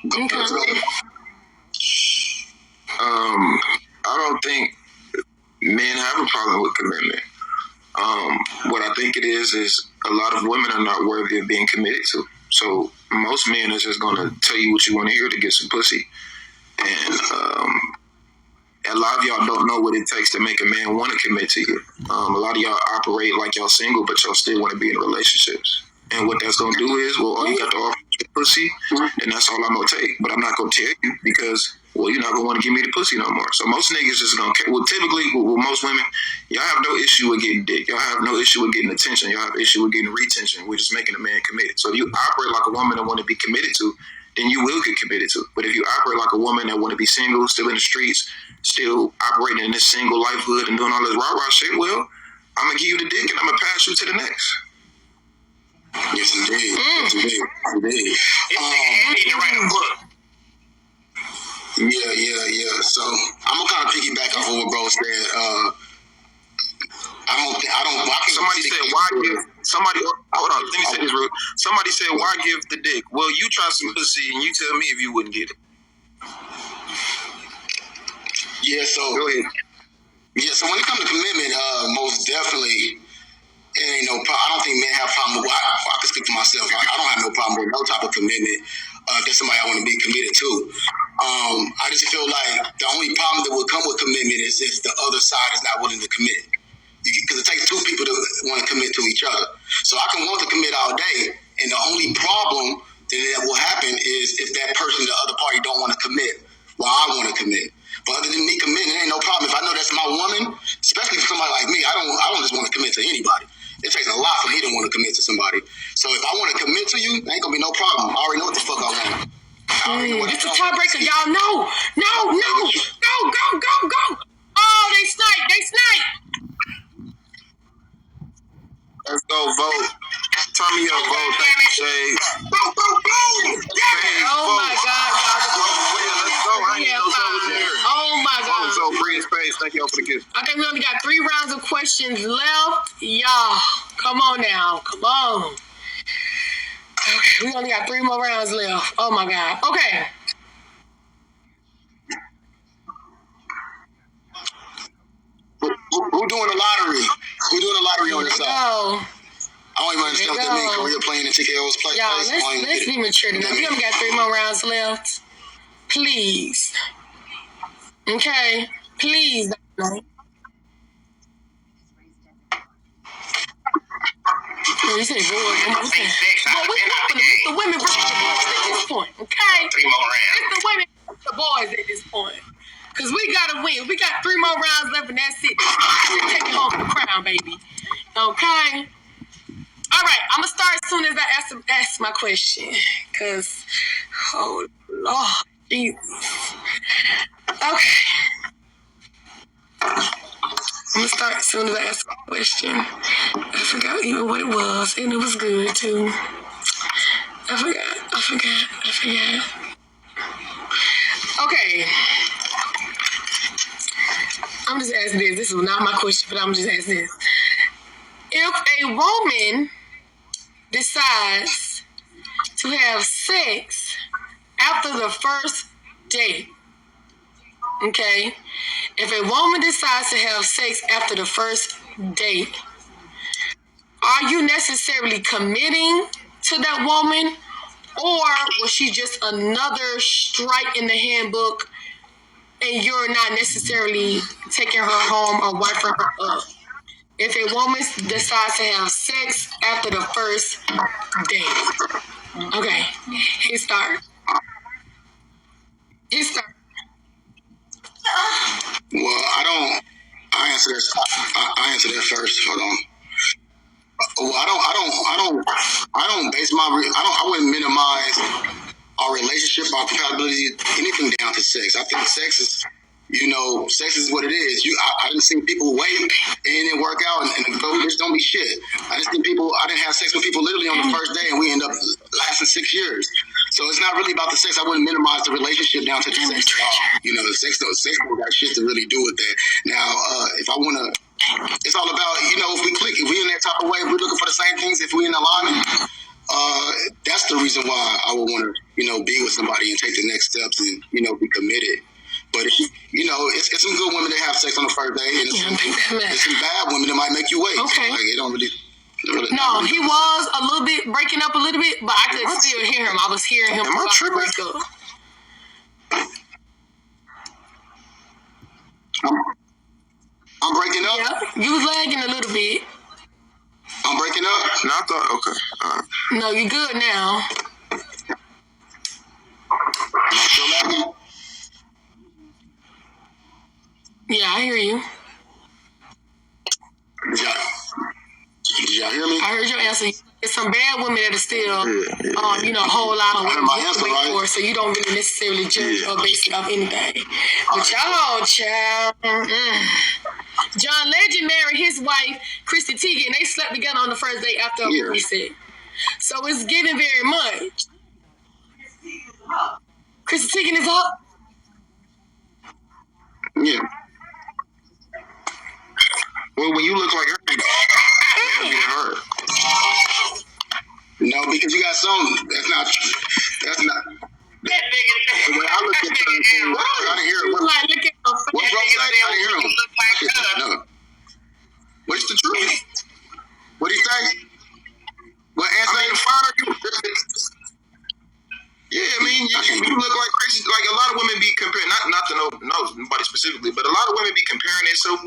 Okay. I don't think men have a problem with commitment. What I think it is a lot of women are not worthy of being committed to. So most men are just going to tell you what you want to hear to get some pussy. And a lot of y'all don't know what it takes to make a man want to commit to you. A lot of y'all operate like y'all single, but y'all still want to be in relationships. And what that's going to do is, well, all you got to offer is pussy, and that's all I'm going to take. But I'm not going to tell you because, well, you're not going to want to give me the pussy no more. So most niggas just going to, well, typically, with most women, y'all have no issue with getting dick. Y'all have no issue with getting attention. Y'all have issue with getting retention, which is making a man committed. So if you operate like a woman that want to be committed to, then you will get committed to. But if you operate like a woman that want to be single, still in the streets, still operating in this single lifehood and doing all this rah-rah shit, well, I'm going to give you the dick and I'm going to pass you to the next. Yes, indeed. Yes, indeed. I need to write a book. Yeah. So I'm gonna kind of piggyback off of what bro said. Hold on, let me say this real. Somebody said, why give the dick? Well, you try some pussy and you tell me if you wouldn't get it. Yeah, so go ahead. Yeah, so when it comes to commitment, most definitely, it ain't no problem. I don't think men have a problem with. I can speak for myself. I don't have no problem with no type of commitment. That's somebody I want to be committed to. I just feel like the only problem that would come with commitment is if the other side is not willing to commit. Because it takes two people to want to commit to each other. So I can want to commit all day, and the only problem that will happen is if that person, the other party, don't want to commit while I want to commit. But other than me committing, it ain't no problem. If I know that's my woman, especially for somebody like me, I don't just want to commit to anybody. It takes a lot for me to want to commit to somebody. So if I want to commit to you, it ain't gonna be no problem. I already know what the fuck I want. It's a tiebreaker, y'all. No. Go. Oh, they snipe. Let's go vote. Turn me up, vote. Thank you, Shade. Oh my God, y'all. Let's go. I ain't no vote here. Oh my God. So free space. Thank y'all for the kiss. Okay, we only got 3 rounds of questions left. Y'all, come on now. Come on. Okay, we only got 3 more rounds left. Oh my God. Okay. Who doing the lottery? Who doing the lottery on this side? I don't even understand what that means. Korea playing in TKO's place. Y'all, let's be mature tonight. We only got 3 more rounds left. Please. Okay? Please. Oh, you said boy. Well, we not the women versus the boys at this point, okay? 3 more rounds. It's the women versus the boys at this point. Because we got to win. We got 3 more rounds left, and that's it. Just take it home for the crown, baby. Okay? All right. I'm going to start as soon as I ask my question. Because, oh, Lord, Jesus. Okay. I'm going to start as soon as I ask my question. I forgot even what it was, and it was good, too. I forgot. Okay. I'm just asking this. This is not my question, but I'm just asking this. If a woman decides to have sex after the first date, okay? If a woman decides to have sex after the first date, are you necessarily committing to that woman, or was she just another strike in the handbook and you're not necessarily taking her home or wiping her up? If a woman decides to have sex after the first date. Okay, hit start. Well, I answer this. I answer that first. Hold on. Well, I don't base my. I wouldn't minimize our relationship, our compatibility, anything down to sex. I think sex is. Sex is what it is. I didn't see people wait and it didn't work out, and go, bitch, don't be shit. I didn't have sex with people literally on the first day, and we end up lasting 6 years. So it's not really about the sex. I wouldn't minimize the relationship down to the sex at all. The sex don't got shit to really do with that. Now, if I want to, it's all about, if we click, if we in that type of way, if we're looking for the same things, if we in alignment, that's the reason why I would want to, be with somebody and take the next steps and, be committed. But it's some good women that have sex on the first day, and it's some bad women that might make you wait. Okay. Like, it don't really. No, he was a little bit breaking up a little bit, but I could still hear him. I was hearing him. Am I tripping? I'm breaking up. Yeah, you was lagging a little bit. I'm breaking up. No, I thought okay. All right. No, you good now. Still lagging? Yeah, I hear you. Did y'all hear me? I heard your answer. It's some bad women that are still, whole lot of women you wait for, so you don't really necessarily judge or base it off anything. But y'all, child, John Legend married his wife, Chrissy Teigen, and they slept together on the first day after a movie set. So it's giving very much. Chrissy Teigen is up? Yeah. Well, when you look like her, you be her. No, because you got some. That's not. That nigga. When I look at certain things, I didn't hear it. What's wrong with that? I didn't hear him. No. What's the truth? What do you say? What answer? I mean, yeah, I mean, you look like crazy. Like a lot of women be comparing, not to know nobody specifically, but a lot of women be comparing themselves.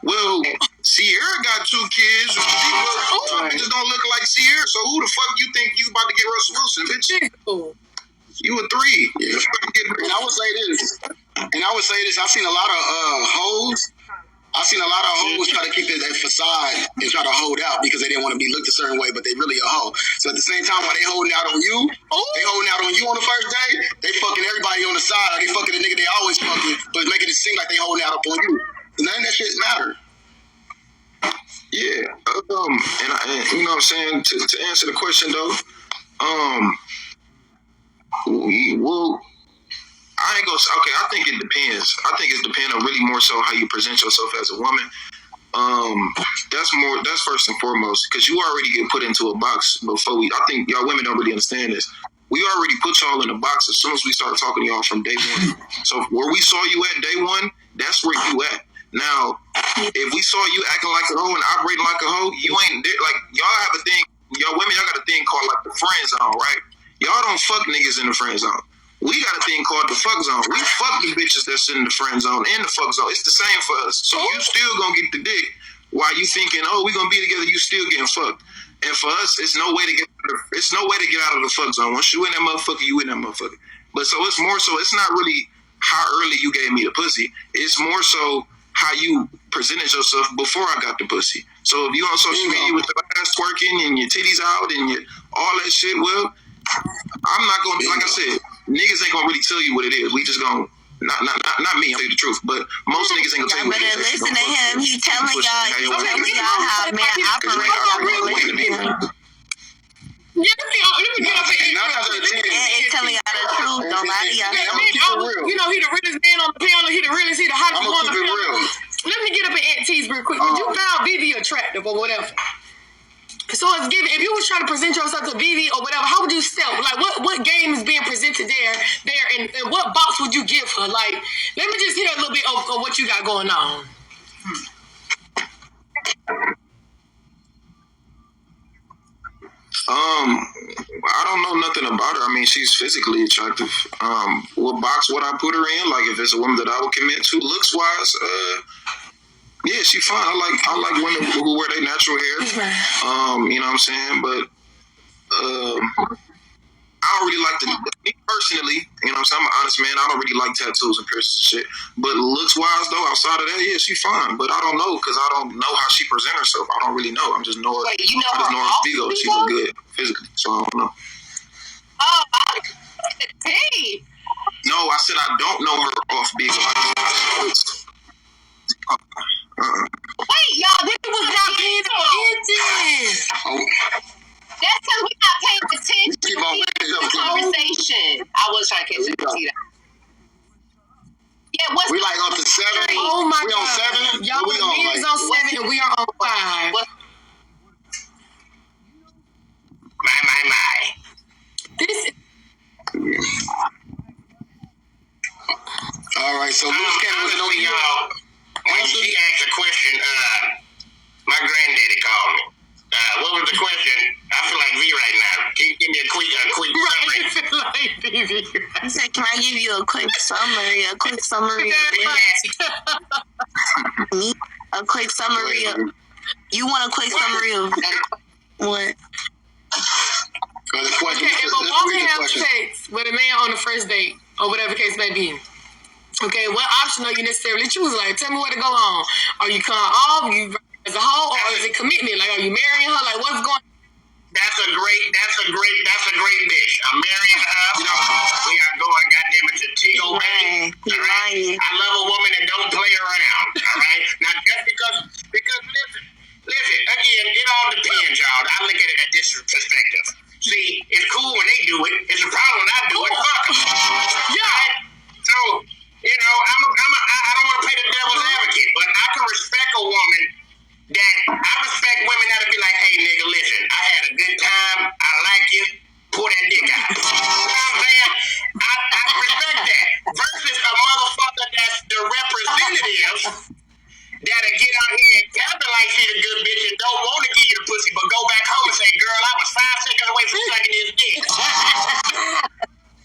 Well, Sierra got 2 kids. Bitches don't look like Sierra. So who the fuck you think you about to get Russell Wilson, bitch? You a 3. Yeah. And I would say this. I've seen a lot of hoes. Try to keep that facade and try to hold out because they didn't want to be looked a certain way, but they really a hoe. So at the same time, while they holding out on you, on the first day, they fucking everybody on the side, or they fucking the nigga they always fucking, but making it seem like they holding out on you. None of that shit matter. Yeah. And you know what I'm saying? To answer the question though, well, I ain't gonna. Okay, I think it depends. I think it depends on really more so how you present yourself as a woman. That's first and foremost, because you already get put into a box before we. I think y'all women don't really understand this. We already put y'all in a box as soon as we started talking to y'all from day one. So where we saw you at day one, that's where you at. Now, if we saw you acting like a hoe and operating like a hoe, you ain't like y'all have a thing. Y'all women, y'all got a thing called like the friend zone, right? Y'all don't fuck niggas in the friend zone. We got a thing called the fuck zone. We fuck the bitches that's in the friend zone and the fuck zone. It's the same for us. So you still gonna get the dick while you thinking, oh, we gonna be together. You still getting fucked. And for us, it's no way to get out of the fuck zone. Once you in that motherfucker, you in that motherfucker. But so it's more so. It's not really how early you gave me the pussy. It's more so how you presented yourself before I got the pussy. So if you on social media with the ass twerking and your titties out and all that shit, well, I'm not gonna, like I said, niggas ain't gonna really tell you what it is. We just gonna, not me, I'll tell you the truth, but most niggas ain't gonna tell you what it is. But listen to him, he telling y'all how men operate. let me get up and telling y'all the truth. Don't lie to y'all. You know, he the realest man on the panel. He the realest. He the hottest one on the panel. Let me get up and Aunt T's real quick. Would you found Vivi attractive or whatever? So it's given. If you was trying to present yourself to Vivi or whatever, how would you step? Like, what game is being presented there, and what box would you give her? Like, let me just hear a little bit of what you got going on. I don't know nothing about her. I mean, she's physically attractive. What box would I put her in? Like, if it's a woman that I would commit to, looks wise, yeah, she's fine. I like women who wear their natural hair. You know what I'm saying? But I don't really like me personally, you know what I'm saying? I'm an honest man. I don't really like tattoos and piercings and shit. But looks wise though, outside of that, yeah, she's fine. But I don't know because I don't know how she presents herself. I don't really know. I just know her. Wait, you know I just know her Vigo. She look good physically, so I don't know. Oh, hey. No, I said I don't know her off Vigo. Wait, y'all, this was not paying attention. That's because we're not paying attention to the conversation. I was trying to catch it. Yeah, what's we like up to 7? Oh my we God. On 7? Y'all, we is on 7 and we are on 5. My. This. All right, so honestly, y'all, when she asked a question, my granddaddy called me. What was the question? I feel like V right now. Can you give me a quick summary? He said, "Can I give you a quick summary? A quick summary me? A quick summary of. You want a quick summary of what? Okay, if a woman has sex with a man on the first date, or whatever the case may be, okay, what option are you necessarily choosing? Like, tell me where to go on. Are you cutting off? You as a whole, or is it commitment? Like, are you marrying her? Like, what's going on? That's a great bitch. I'm marrying her. You know, we are going, goddamn it, to TKO, baby. All right? I love a woman that don't play around. All right? Now, just because listen, again, it all depends, y'all. I look at it at this perspective. See, it's cool when they do it. It's a problem when I do it. Fuck them. Yeah. Right? So, you know, I don't want to play the devil's advocate, but I can respect a woman that I respect women that'll be like, hey, nigga, listen, I had a good time. I like you. Pull that dick out. You know what I'm saying? I respect that. Versus a motherfucker that's the representative that'll get out here and capping like she's a good bitch and don't want to give you the pussy, but go back home and say, girl, I was 5 seconds away from sucking his dick.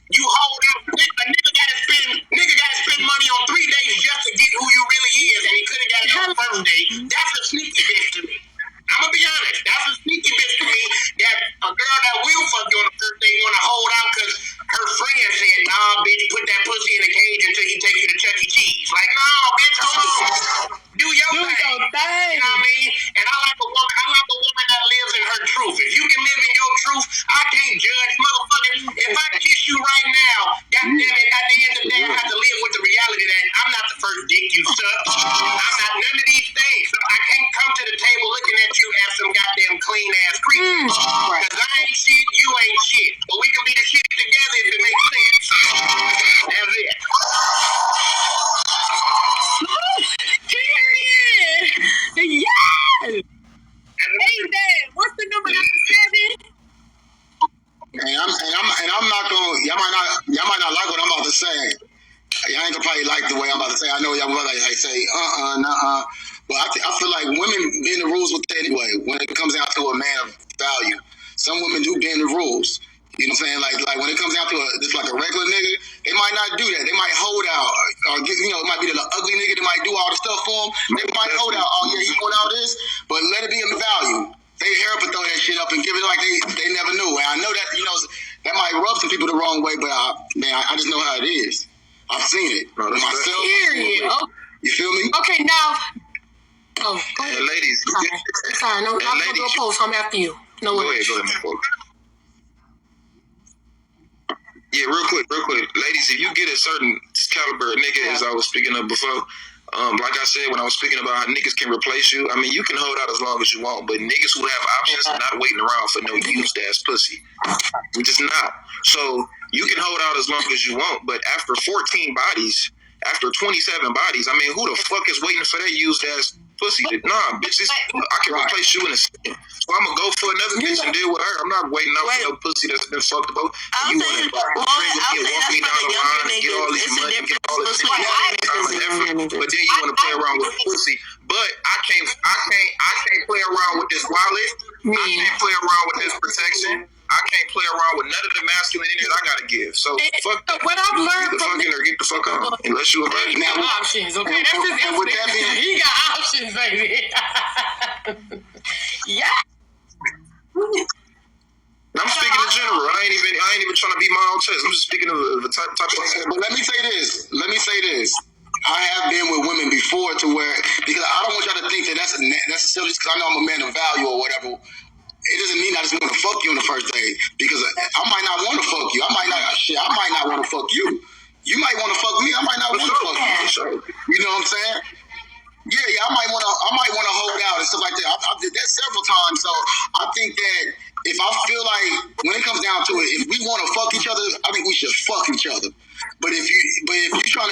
You hold out. A nigga gotta spend money on 3 days just to get who you really is, and he could have got it on the first date. That's a sneaky bitch to me. I'm gonna be honest. That's a sneaky bitch to me. That a girl that will fuck you on the first date want to hold out because her friend said, "Nah, bitch, put that pussy in a cage until he take you to Chuck E. Cheese." Like, no, bitch, hold on. Do your thing. You know what I mean? And I like a woman that lives in her truth. If you can live in your truth, I can't judge, motherfucker. If I kiss you right now, goddamn it, at the end of the day, I have to live with the reality that I'm not the first dick you suck. I'm not none of these things. So I can't come to the table looking at you as some goddamn clean ass creature. Because I ain't shit, you ain't shit. But we can be the shit together if it makes sense. That's it. Period. Yes. Hey, Dad, what's the number after 7? And I'm not gonna. Y'all might not like what I'm about to say. Y'all ain't gonna probably like the way I'm about to say. I know y'all will like say but I feel like women bend the rules with that anyway. When it comes down to a man of value, some women do bend the rules. You know what I'm saying? Like when it comes down to just like a regular nigga, they might not do that. They might hold out, or get, you know, it might be the ugly nigga that might do all the stuff for them. They might hold out. Oh yeah, you doing all this, but let it be in the value. They hair up and throw that shit up and give it like they never knew. And I know that, you know, that might rub some people the wrong way, but I just know how it is. I've seen it myself. Period. Oh. You feel me? Okay, now. Oh, go ahead. Ladies. Sorry, no, I'm gonna go post. I'm after you. No worries. Go ahead, man. Yeah, real quick. Ladies, if you get a certain caliber of nigga, as I was speaking of before, Like I said, when I was speaking about how niggas can replace you, I mean, you can hold out as long as you want, but niggas who have options are not waiting around for no used ass pussy. We just not. So you can hold out as long as you want, but after 14 bodies, after 27 bodies, I mean, who the fuck is waiting for that used ass pussy? Nah, bitches, I can replace you in a second. So I'm gonna go for another bitch and deal with her. I'm not waiting out for no pussy that's been fucked about. You wanna walk me down the line and get all this money, get all this time and effort, but then you wanna play around with pussy. But I can't play around with this wallet. I can't play around with this protection. I can't play around with none of the masculine energy I gotta give. So fuck that. What I've learned from fucking or get the fuck on. Unless you a virgin. He got options, okay? That's his answer. He got options, baby. Yeah. I'm speaking in general. I ain't even trying to be my own test. I'm just speaking of the type of. But let me say this. I have been with women before to where, because I don't want y'all to think that that's necessarily because I know I'm a man of value or whatever. It doesn't mean I just want to fuck you on the first date, because I might not want to fuck you. I might not want to fuck you. You might want to fuck me. I might not want to fuck you. You know what I'm saying? Yeah, I might want to hold out and stuff like that. I did that several times. So I think that if I feel like, when it comes down to it, if we want to fuck each other, I think we should fuck each other. But if you try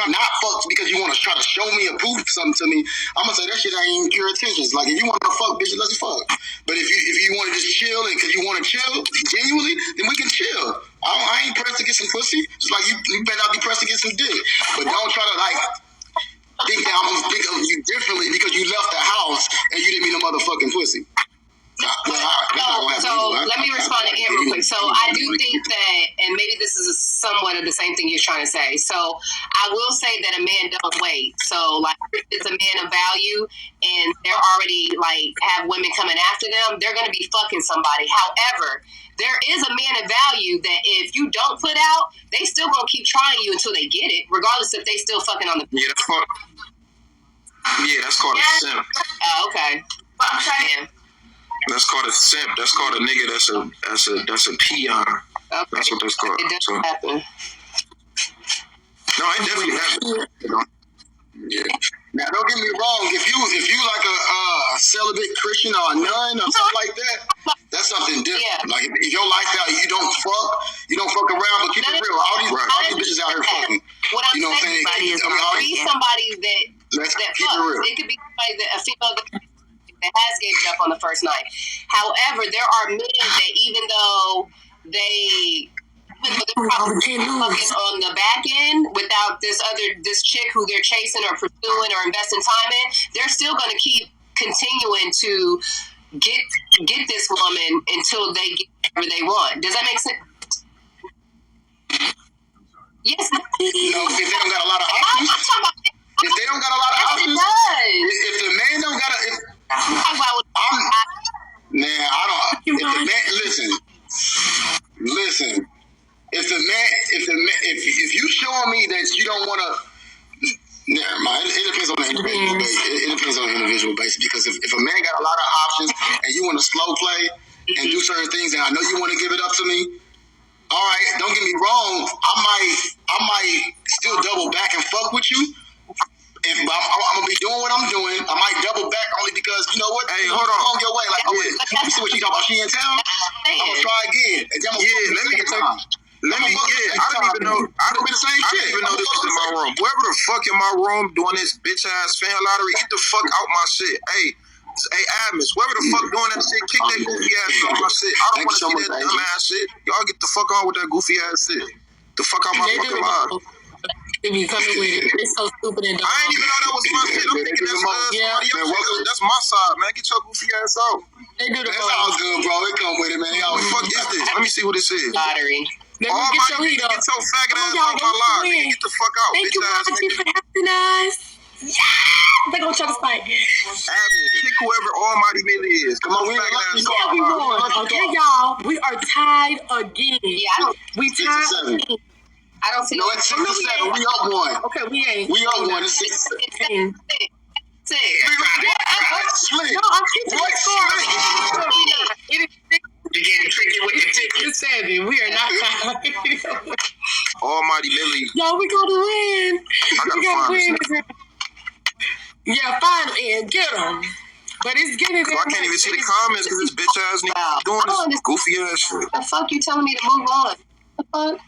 not fuck because you want to try to show me or prove something to me, I'm gonna say that shit ain't pure intentions. Like, if you want to fuck, bitch, let's fuck. But if you want to just chill and because you want to chill genuinely, then we can chill. I ain't pressed to get some pussy. It's like you better not be pressed to get some dick. But don't try to think that I'm gonna think of you differently because you left the house and you didn't meet a motherfucking pussy. So let me respond to it real quick. So I do think that, and maybe this is somewhat of the same thing you're trying to say. So I will say that a man don't wait. So like, if it's a man of value and they're already have women coming after them, they're gonna be fucking somebody. However, there is a man of value that if you don't put out, they still gonna keep trying you until they get it, regardless if they still fucking on the. That's called a simp. Oh, okay. I'm trying. That's called a simp. That's called a nigga that's a peon. Okay. That's what that's called. It doesn't happen. No, it definitely happens. Yeah. Now, don't get me wrong. If you like a celibate Christian or a nun or something like that, that's something different. Yeah. Like, if your lifestyle, you don't fuck around, but keep it real. All these bitches out here fucking. What I'm saying, somebody that fucks. It could be somebody a female that has gave it up on the first night. However, there are men that even though they're fucking on the back end without this chick who they're chasing or pursuing or investing time in, they're still going to keep continuing to get this woman until they get whatever they want. Does that make sense? Yes. No, if they don't got a lot of options. If they don't got a lot of options, it does. If the man don't got listen. If you showing me that you don't want to, never mind. It depends on the individual basis. It depends on the individual basis, because if a man got a lot of options and you want to slow play and do certain things, and I know you want to give it up to me, all right. Don't get me wrong. I might still double back and fuck with you. I'm gonna be doing what I'm doing. I might double back only because, you know what? Hey, hold on. Your way. Like, you see what you talking about? She in town? I'm gonna try again. And then I don't even know. I don't even know this was in my room. Whoever the fuck in my room doing this bitch ass fan lottery, get the fuck out my shit. Hey, Adams, whoever the fuck doing that shit, kick that goofy ass out my shit. I don't want to see that dumb ass shit. Y'all get the fuck on with that goofy ass shit. The fuck out my fucking life. They be coming with it. It's so stupid and dumb. I ain't even know that was my shit. I'm thinking that's somebody else. That's my side, man. Get your goofy ass out. They do the That's all good, bro. It come with it, man. What the fuck is this? Let me see who this is. Lottery. Get your heat up. Get your faggot ass out my live. Get the fuck out. Thank you, Rocky, for having us. Yeah! They're gonna try to fight. Kick whoever Almighty Millie is. Come on, we won. Okay, y'all. We are tied again. Yeah, we tied again. I don't see. No, it's 6-7. We up one. Okay, we ain't. We up one. It's 6-7. Six. No, I'm keeping the score. It is 6. You getting tricky with the ticket. 7. We are not tied. Almighty Millie. Yo, we gotta win. I gotta win. Yeah, find and get them. But it's getting there. I can't even see the comments because this bitch ass nigga doing this goofy ass shit. The fuck you telling me to move on? The fuck?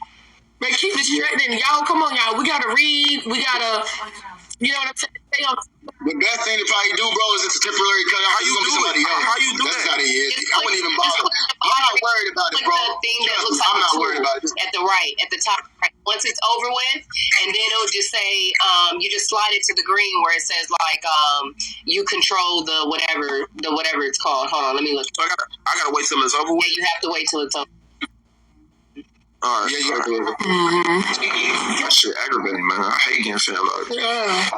Man, keep distracting. Y'all, come on, y'all. We gotta read. We gotta, you know what I'm saying? Stay on. The best thing to probably do, bro, is it's a temporary cut. How you gonna be somebody else? How you do That's that? how it is. I wouldn't even bother. I'm not worried about it, bro. The thing that looks like I'm not worried about it. at the right, at the top. Right. Once it's over with, and then it'll just say, you just slide it to the green where it says like, you control the whatever it's called. Hold on, let me look. So I gotta wait till it's over with. Yeah, you have to wait till it's over. All right. Yeah, yeah. That shit aggravating, man. I hate getting fed like that.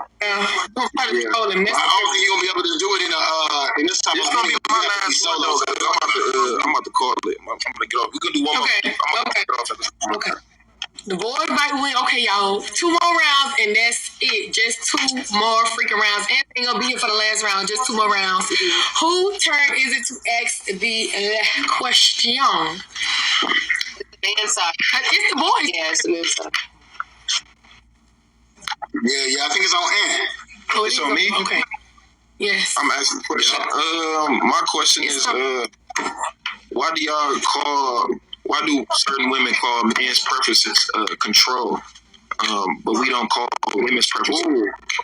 Don't try to control I don't it. think you're gonna be able to do it in this type It's of gonna be my last solo. one though. I'm about to call it. I'm gonna get off. We can do one more. I'm gonna get off at this point. Okay. The boys might win. Okay, y'all. 2 more rounds, and that's it. Just 2 more freaking rounds. Anthony gonna be here for the last round. Just 2 more rounds. Whose turn is it to ask the question? Man side. It's the boys. Yeah, it's the man side. Yeah, I think it's on Ant. Oh, It's on me? Okay. Yes. I'm asking a question. My question is, why do certain women call men's preferences control, but we don't call women's preferences,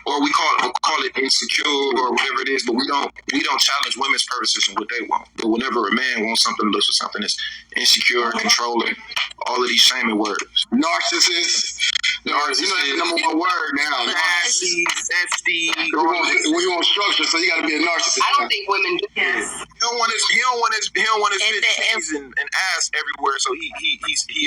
or we call it insecure or whatever it is, but we don't challenge women's preferences and what they want. But whenever a man wants something, looks for something that's insecure, controlling, all of these shaming words. Narcissist. You know that's the number one word now. Nasty, zesty. When you want structure, so you got to be a narcissist. I don't think women do that. He don't want his titties and ass everywhere, so he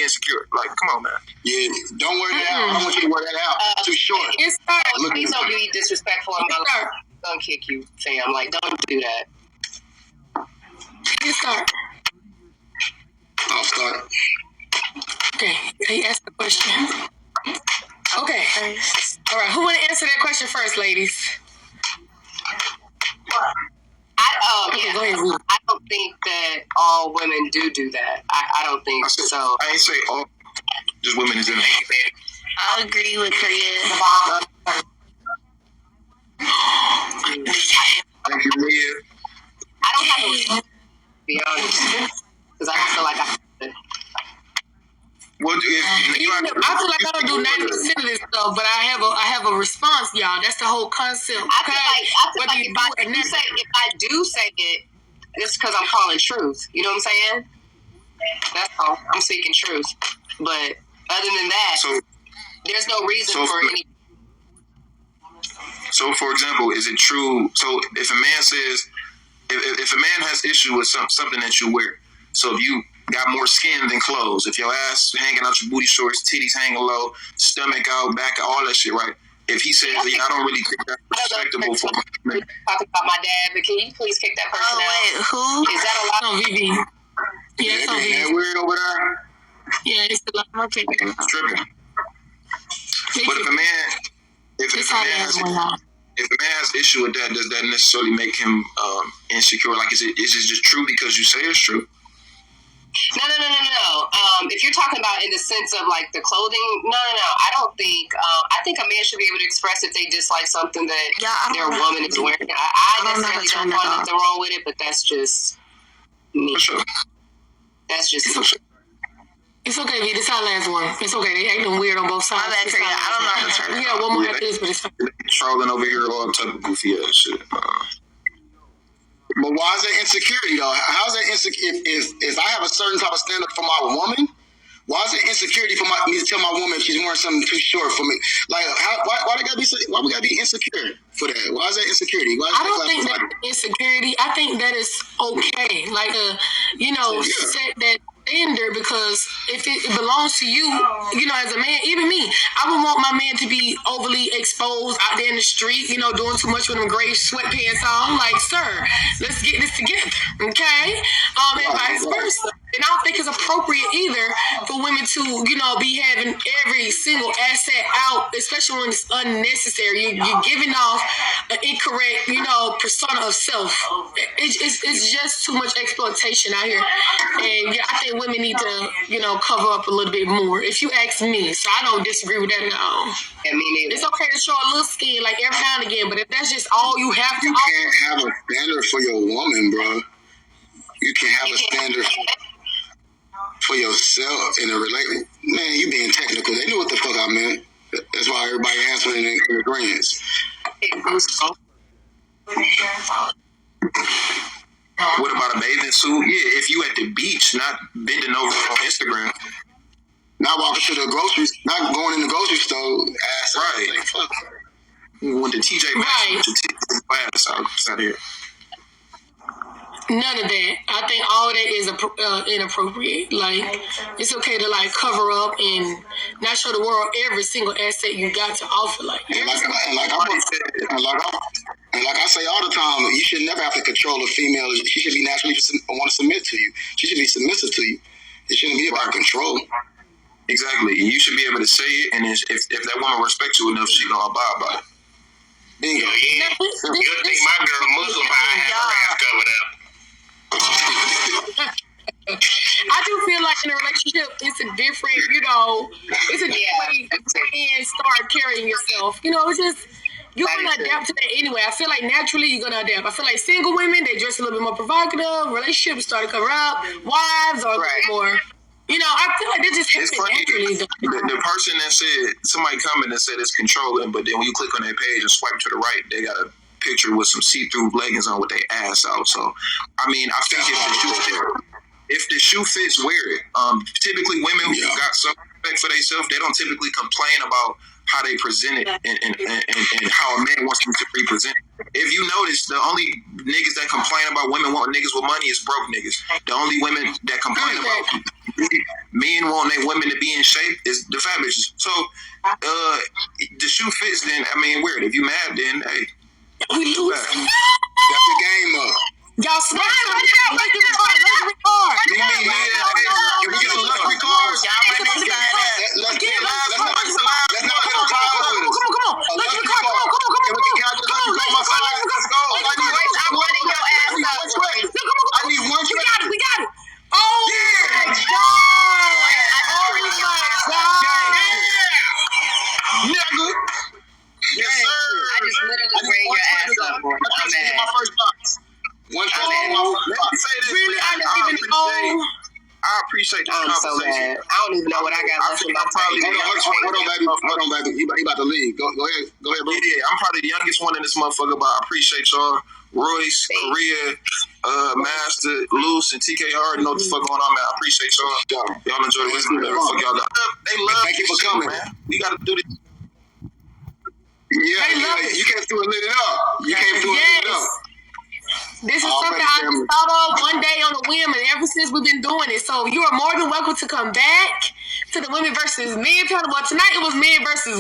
insecure. Like, come on, man. Yeah, don't wear that out. I don't want you to wear that out. It's too short. It's start. Please don't be disrespectful. I'm gonna kick you, fam. Like, don't do that. It's start. I'll start. Okay. He asked the question. Okay. All right. Who want to answer that question first, ladies? Go ahead. I don't think that all women do that. I don't think so. I ain't say all. Just women is in it. I agree with Priya. Thank you, Leah. I don't have to be honest, because I feel like I. Well, I feel like I don't do 90% of this stuff, but I have a response, y'all. That's the whole concept. I feel like if I do say it, it's because I'm calling truth. You know what I'm saying? That's all. I'm speaking truth. But other than that, there's no reason for any. So, for example, is it true? So, if a man says, if a man has issue with something that you wear, so if you got more skin than clothes, if your ass hanging out your booty shorts, titties hanging low, stomach out, back out, all that shit, right? If he says, I don't really think that's respectable for me. Talking about my dad, but can you please kick that person out? Wait, who? Is that a lot on VV? Yeah, it's on VV. That weird over there. Yeah, it's a lot. Okay. Tripping. But if a man has issue with that, does that necessarily make him insecure? Like, is it just true because you say it's true? No. If you're talking about in the sense of like the clothing, no. I don't think. I think a man should be able to express if they dislike something that their woman is wearing. I necessarily don't find nothing wrong with it, but that's just me. For sure. That's just me. It's okay, V. This is our last one. It's okay. They acting weird on both sides. I don't know how to turn it. We got one more after this, but it's fine. Trolling over here, all type of goofy ass shit. But why is that insecurity though? How is that insecure? If I have a certain type of standard for my woman, why is it insecurity for me to tell my woman she's wearing something too short for me? Like, why we gotta be insecure for that? Why is that insecurity? I don't think that's insecurity. I think that is okay. Like, set that standard, because if it belongs to you, as a man, even me, I would want my man to be overly exposed out there in the street, doing too much with them gray sweatpants on. I'm like, sir, let's get this together, okay? And vice versa. And I don't think it's appropriate either for women to, be having every single asset out, especially when it's unnecessary. You're giving off an incorrect, persona of self. It's just too much exploitation out here. And I think women need to, cover up a little bit more, if you ask me. So I don't disagree with that at all. I mean, it's okay to show a little skin, like every now and again, but if that's just all you have to You can't have a standard for your woman, bro. You can't have a standard for yourself in a relationship. Man, you being technical. They knew what the fuck I meant. That's why everybody answering in agreement. What about a bathing suit? Yeah, if you at the beach, not bending over on Instagram. Not walking to the groceries, not going in the grocery store. Ass right. Like, fuck. With the TJ Maxx, class out here. None of that. I think all of that is inappropriate. Like, it's okay to cover up and not show the world every single asset you got to offer. Like I say all the time, you should never have to control a female. She should be naturally want to submit to you. She should be submissive to you. It shouldn't be about control. Exactly. You should be able to say it, and if that woman respects you enough, she gonna abide by it. Bingo. Yeah. You'll think my girl Muslim high have her ass covered up. I do feel like in a relationship, it's a different, it's a different way to start carrying yourself. It's just, you're going to adapt to that anyway. I feel like naturally you're going to adapt. I feel like single women, they dress a little bit more provocative. Relationships start to cover up. Wives are a little more, I feel like that just happens naturally. The person that said, somebody commented and said it's controlling, but then when you click on that page and swipe to the right, they got a picture with some see-through leggings on with their ass out. So, I mean, I think if the shoe fits, wear it. Typically, women who got some respect for themselves, they don't typically complain about how they present it and how a man wants them to represent it. If you notice, the only niggas that complain about women wanting niggas with money is broke niggas. The only women that complain about men wanting their women to be in shape is the fat bitches. So, the shoe fits, then, I mean, wear it. If you mad, then, hey. We lose. Got the game up. Y'all smart. Let's record. Can we get some luxury cars? Let's get We got it. Oh my God. Nigga. Yes, sir. I just literally bring your ass up. I'm mad. My first box. One Let me say this, really, man. I appreciate this conversation. I don't even know what I got left in my Hold on, baby. He about to leave. Go ahead, bro. Yeah, I'm probably the youngest one in this motherfucker, but I appreciate y'all. Royce, Korea, Master, Luce, and TKO. Already know what the fuck going on, man. I appreciate y'all. Y'all enjoy the rest of the fuck y'all got. They love Thank you for coming, man. We gotta do this. Yeah, you can't do it lit it up. You can't do it lit it up. This is something I just thought of one day on a whim, and ever since we've been doing it. So you are more than welcome to come back to the Women versus Men panel. But tonight it was men versus